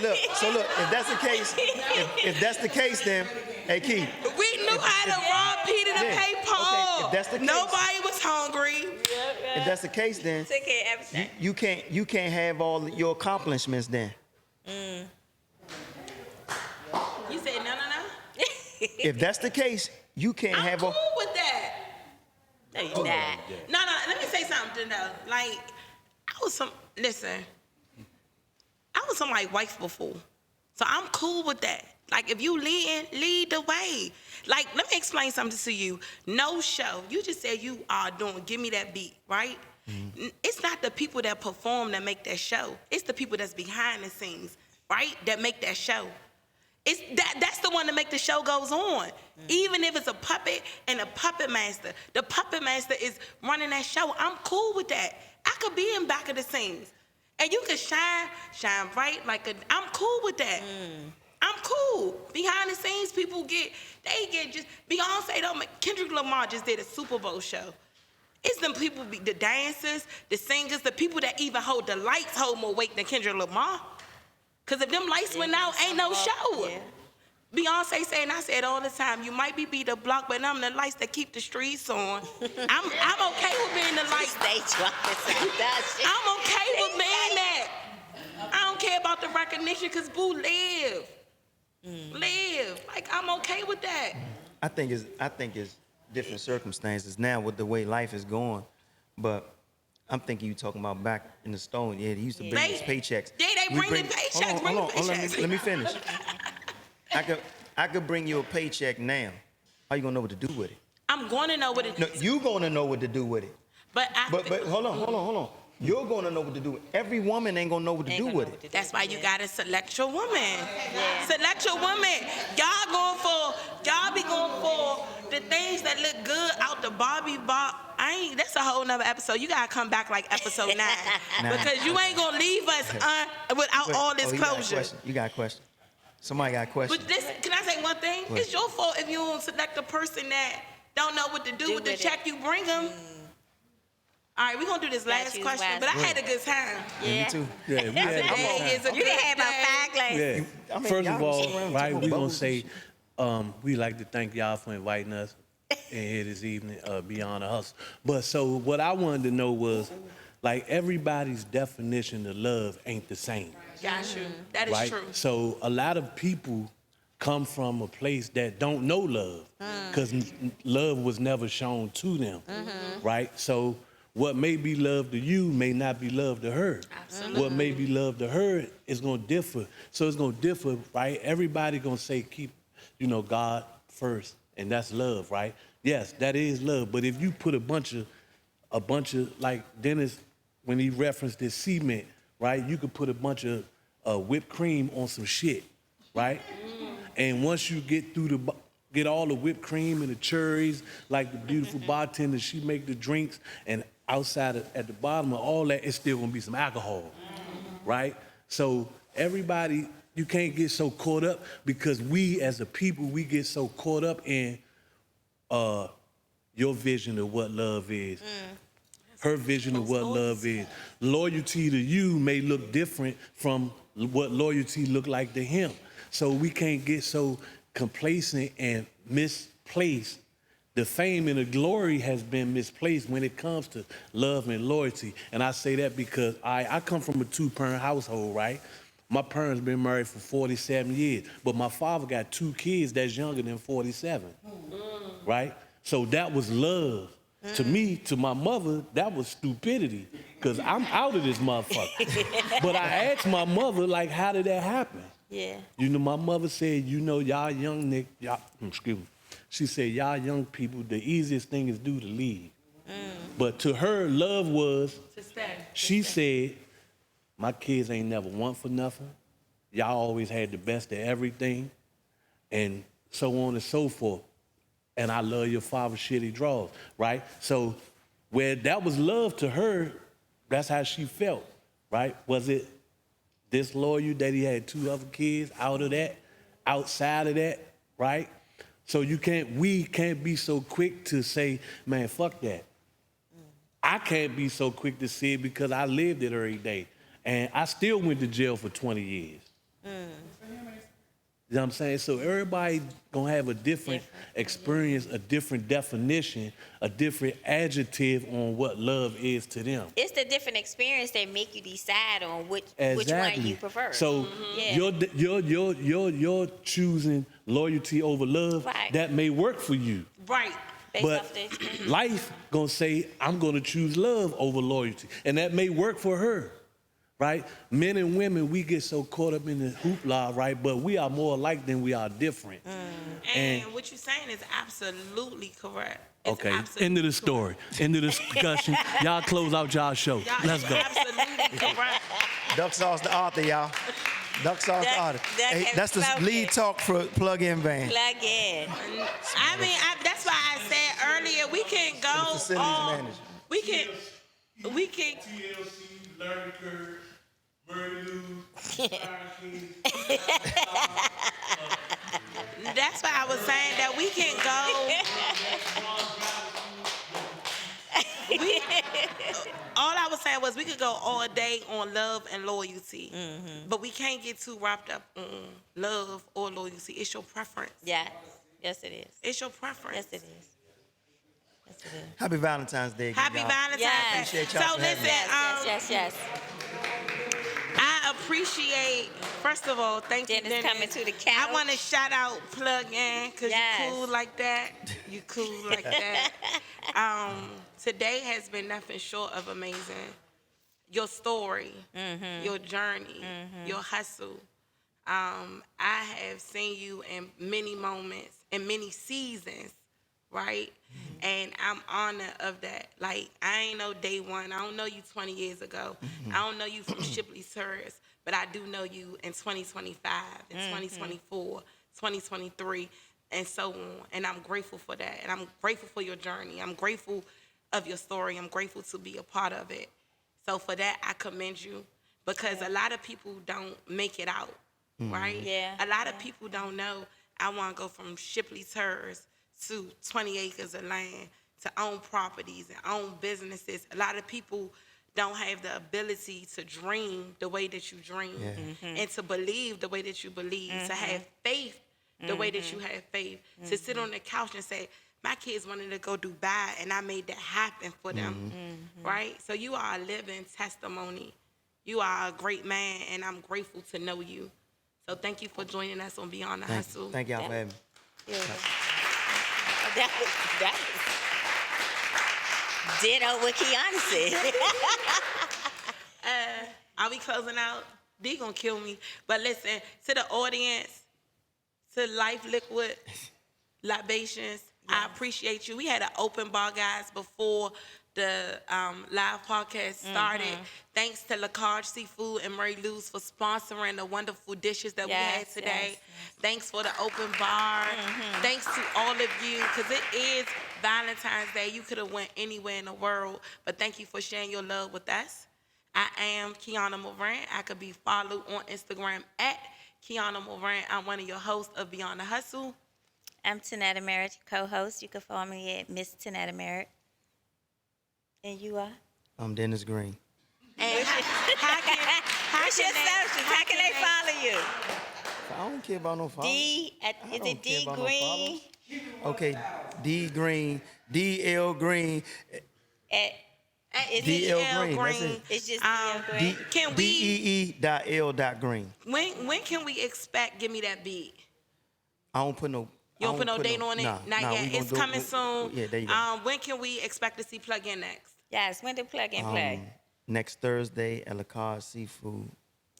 look. If that's the case, if that's the case, then hey Keith. We knew how to rob Peter to Yeah, pay okay, Paul. if that's the case- Nobody was hungry. If that's the case, then Take care of everything. you can't have all your accomplishments then. You said no. if that's the case, you can't I'm have cool a. with that. No, you're not. No, let me say something though. Like, listen, I was somebody's wife before. So I'm cool with that. Like, if you lead the way. Like, let me explain something to you. No show. You just said you are doing Give Me That Beat, right? It's not the people that perform that make that show. It's the people that's behind the scenes, right? That make that show. That's the one that make the show goes on. Even if it's a puppet and a puppet master, the puppet master is running that show. I'm cool with that. I could be in back of the scenes. And you can shine bright I'm cool with that. I'm cool. Behind the scenes, people get just, Beyonce don't make, Kendrick Lamar just did a Super Bowl show. It's them people, the dancers, the singers, the people that even hold the lights hold more weight than Kendrick Lamar. Because if them lights went out, ain't no show. Yeah. Beyonce saying, I said all the time, you might be the block, but I'm the lights that keep the streets on. I'm okay with being the lights. Stay drunk I'm okay with being that. I don't care about the recognition because boo live. Live. Like, I'm okay with that. I think it's different circumstances now with the way life is going, but I'm thinking you talking about back in the stone. Yeah, they used to bring these paychecks. Yeah, they bring the paychecks. Hold on, let me finish. I could bring you a paycheck now. How you gonna know what to do with it? I'm going to know what it is. No, you gonna know what to do with it. But hold on. You're gonna know what to do with it. Every woman ain't gonna know what to do with it. that's why you gotta select your woman. Yeah. Select your woman. Y'all be going for the things that look good out the Barbie box. That's a whole nother episode. You gotta come back like episode 9. Because you ain't gonna leave us without all this closure. You got a question. Somebody got a question. But can I say one thing? What? It's your fault if you don't select a person that don't know what to do with the check you bring them. All right, we're gonna do this last choose question, but I had a good time. Yeah. Me too. Yeah, we had Today is a You good can have about day. 5 glasses. Yeah. I mean, First y'all of all, sit around right, talking we gonna bubbles say we like to thank y'all for inviting us in here this evening, Beyond the Hustle. But so what I wanted to know was, like, everybody's definition of love ain't the same, Got you. That is right? true. So a lot of people come from a place that don't know love because love was never shown to them, right? So what may be love to you may not be love to her. Absolutely. What may be love to her is gonna differ. So it's gonna differ, right? Everybody gonna say keep, God first, and that's love, right? Yes, that is love. But if you put a bunch of like Dennis, when he referenced this cement, right? You could put a bunch of whipped cream on some shit, right? And once you get through get all the whipped cream and the cherries, like the beautiful bartender, she make the drinks, and outside at the bottom of all that, it's still gonna be some alcohol, right? So everybody, you can't get so caught up because we as a people, we get so caught up in your vision of what love is. Her vision of what love is. Loyalty to you may look different from what loyalty look like to him. So we can't get so complacent and misplaced. The fame and the glory has been misplaced when it comes to love and loyalty. And I say that because I come from a 2-parent household, right? My parents been married for 47 years, but my father got 2 kids that's younger than 47, right? So that was love. To me, to my mother, that was stupidity, because I'm out of this motherfucker. But I asked my mother, like, how did that happen? Yeah. My mother said, y'all young excuse me. She said, y'all young people, the easiest thing is to leave. But to her, love was, she said, my kids ain't never want for nothing. Y'all always had the best of everything, and so on and so forth. And I love your father's shit he draws, right? So where that was love to her, that's how she felt, right? Was it disloyal that he had 2 other kids out of that, outside of that, right? So we can't be so quick to say, man, fuck that. I can't be so quick to say it because I lived it every day. And I still went to jail for 20 years. You know what I'm saying? So everybody gonna have a different experience, a different definition, a different adjective on what love is to them. It's the different experience that make you decide on which Exactly. one you prefer. So you're choosing loyalty over love. Right. That may work for you. Right. Based But off the experience. life gonna say, I'm gonna choose love over loyalty. And that may work for her, right? Men and women, we get so caught up in the hoopla, right? But we are more alike than we are different. And what you're saying is absolutely correct. It's Okay, absolutely end of the story. End of the discussion. Y'all close out y'all show. Y'all, Let's go. Absolutely correct. Duck Sauce the author, y'all. Duck Sauce the Duck- author. Duck Hey, has that's the spoken. lead talk for Plug-In Band. Plug in. I mean, that's why I said earlier we can go Facilities all, manager. we can TLC, Learning Curve, Murray Lou, that's why I was saying that we can go all I was saying was we could go all day on love and loyalty. But we can't get too wrapped up on love or loyalty. It's your preference. Yeah. Yes, it is. It's your preference. Yes, it is. Yes, it is. Happy Valentine's Day. Happy y'all. Valentine's Day. Yes. Appreciate y'all So for having listen, me. Yes. I appreciate, first of all, thank you, Dennis coming to the couch. I want to shout out Plug In because Yes. you cool like that. You cool like that. Today has been nothing short of amazing. Your story, your journey, your hustle. I have seen you in many moments, in many seasons, right? And I'm honored of that. Like, I ain't know day one. I don't know you 20 years ago. I don't know you from Shipley's Terrace, but I do know you in 2025, in 2024, 2023, and so on. And I'm grateful for that. And I'm grateful for your journey. I'm grateful of your story. I'm grateful to be a part of it. So for that, I commend you because a lot of people don't make it out, right? Yeah. A lot of people don't know I want to go from Shipley Terrace to 20 acres of land to own properties and own businesses. A lot of people don't have the ability to dream the way that you dream and to believe the way that you believe, to have faith the way that you have faith, to sit on the couch and say, my kids wanted to go Dubai and I made that happen for them, right? So you are a living testimony. You are a great man and I'm grateful to know you. So thank you for joining us on Beyond the Hustle. Thank y'all for having me. Yeah. That was ditto what Kiana said. Are we closing out? D gonna kill me. But listen, to the audience, to Life Liquid, Libations, I appreciate you. We had an open bar, guys, before the live podcast started. Thanks to Lacage Seafood and Murray Lou's for sponsoring the wonderful dishes that we had today. Thanks for the open bar. Thanks to all of you, because it is Valentine's Day. You could have went anywhere in the world, but thank you for sharing your love with us. I am Kiana Moran. I could be followed on Instagram at Kiana Moran. I'm one of your hosts of Beyond the Hustle. I'm Tanetta Merritt, co-host. You can follow me at Miss Tanetta Merritt. And you are? I'm Dennis Green. And What's your socials? How can they follow you? I don't care about no followers. Is it D Green? Okay, D Green, DL Green, Is DL it Green. That's it. It's just DL Green. Can we? DEE.L.Green. When can we expect? Give me that beat. I don't put no. You don't put no date on it? Nah, Not we yet. gonna It's do it coming with- soon. Yeah, there you go. When can we expect to see Plug In next? Yes, when do Plug and Play? Next Thursday at Lacage Seafood.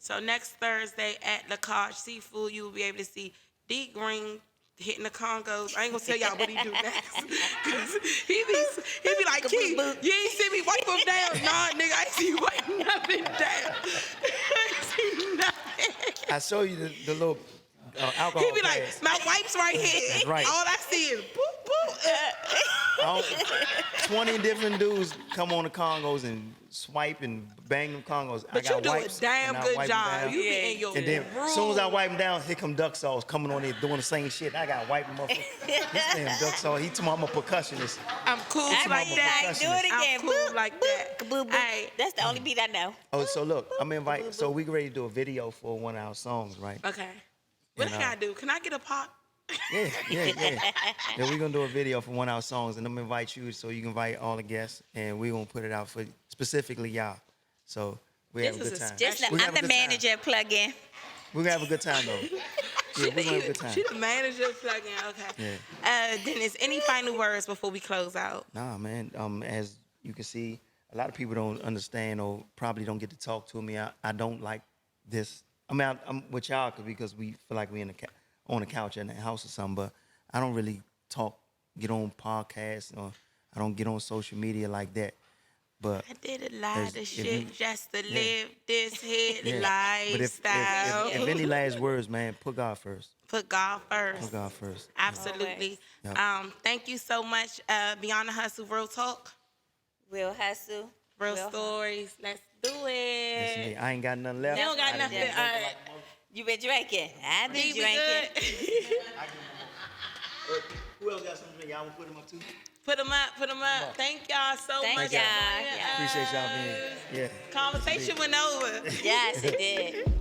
So next Thursday at Lacage Seafood, you will be able to see D Green hitting the Congos. I ain't gonna tell y'all what he do next. Cause he be like, Key, you ain't see me wipe him down. Nah, nigga, I ain't see you wipe nothing down. I ain't see nothing. I show you the little alcohol. He be like, pads. my wipes right here. That's right. All I see is boop, boop. 20 different dudes come on the Congos and swipe and bang them Congos. But I got you do wipes, a damn and I good wipe 'em job. down. You be in your And then room. as soon as I wipe them down, here come Duck Sauce coming on there doing the same shit. I got to wipe them up. This damn Duck Sauce, he told me I'm a percussionist. I'm cool I like mean, that. like, do it again. I'm cool Boop, like boop, that. boop, boop. Hey. That's the only beat I know. Oh, so look, I'm invited. So we ready to do a video for one of our songs, right? Okay. What And, I gotta do? Can I get a pot? Yeah. And we're gonna do a video for one of our songs, and I'm gonna invite you so you can invite all the guests, and we're gonna put it out for specifically y'all. So we have a This good is a time. Just We're gonna I'm have a the good time. manager. Plug in. We're gonna have a good time though. Yeah, we're gonna have a good time. She the manager plug-in. Okay. Dennis, any final words before we close out? Nah, man. As you can see, a lot of people don't understand or probably don't get to talk to me. I don't like this. I mean, I'm with y'all because we feel like we on the couch in the house or something, but I don't really get on podcasts, or I don't get on social media like that. But I did a lot of if shit you- just to live this here But lifestyle. if any last words, man, put God first. Put God first. Put God first. Absolutely. Yep. Thank you so much. Beyond the Hustle, Real Talk, Real hustle. Real Real Stories. Let's do Listen, it. I ain't got nothing left. They don't got I nothing. done- All right. You been drinking? I've been We drinking. good. Who else got something to drink? Y'all want to put them up too? Put them up. Put them up. Thank y'all so Thank much. y'all. for joining Yeah. us. Appreciate y'all being here. Yeah. Conversation went over. Yes, it did.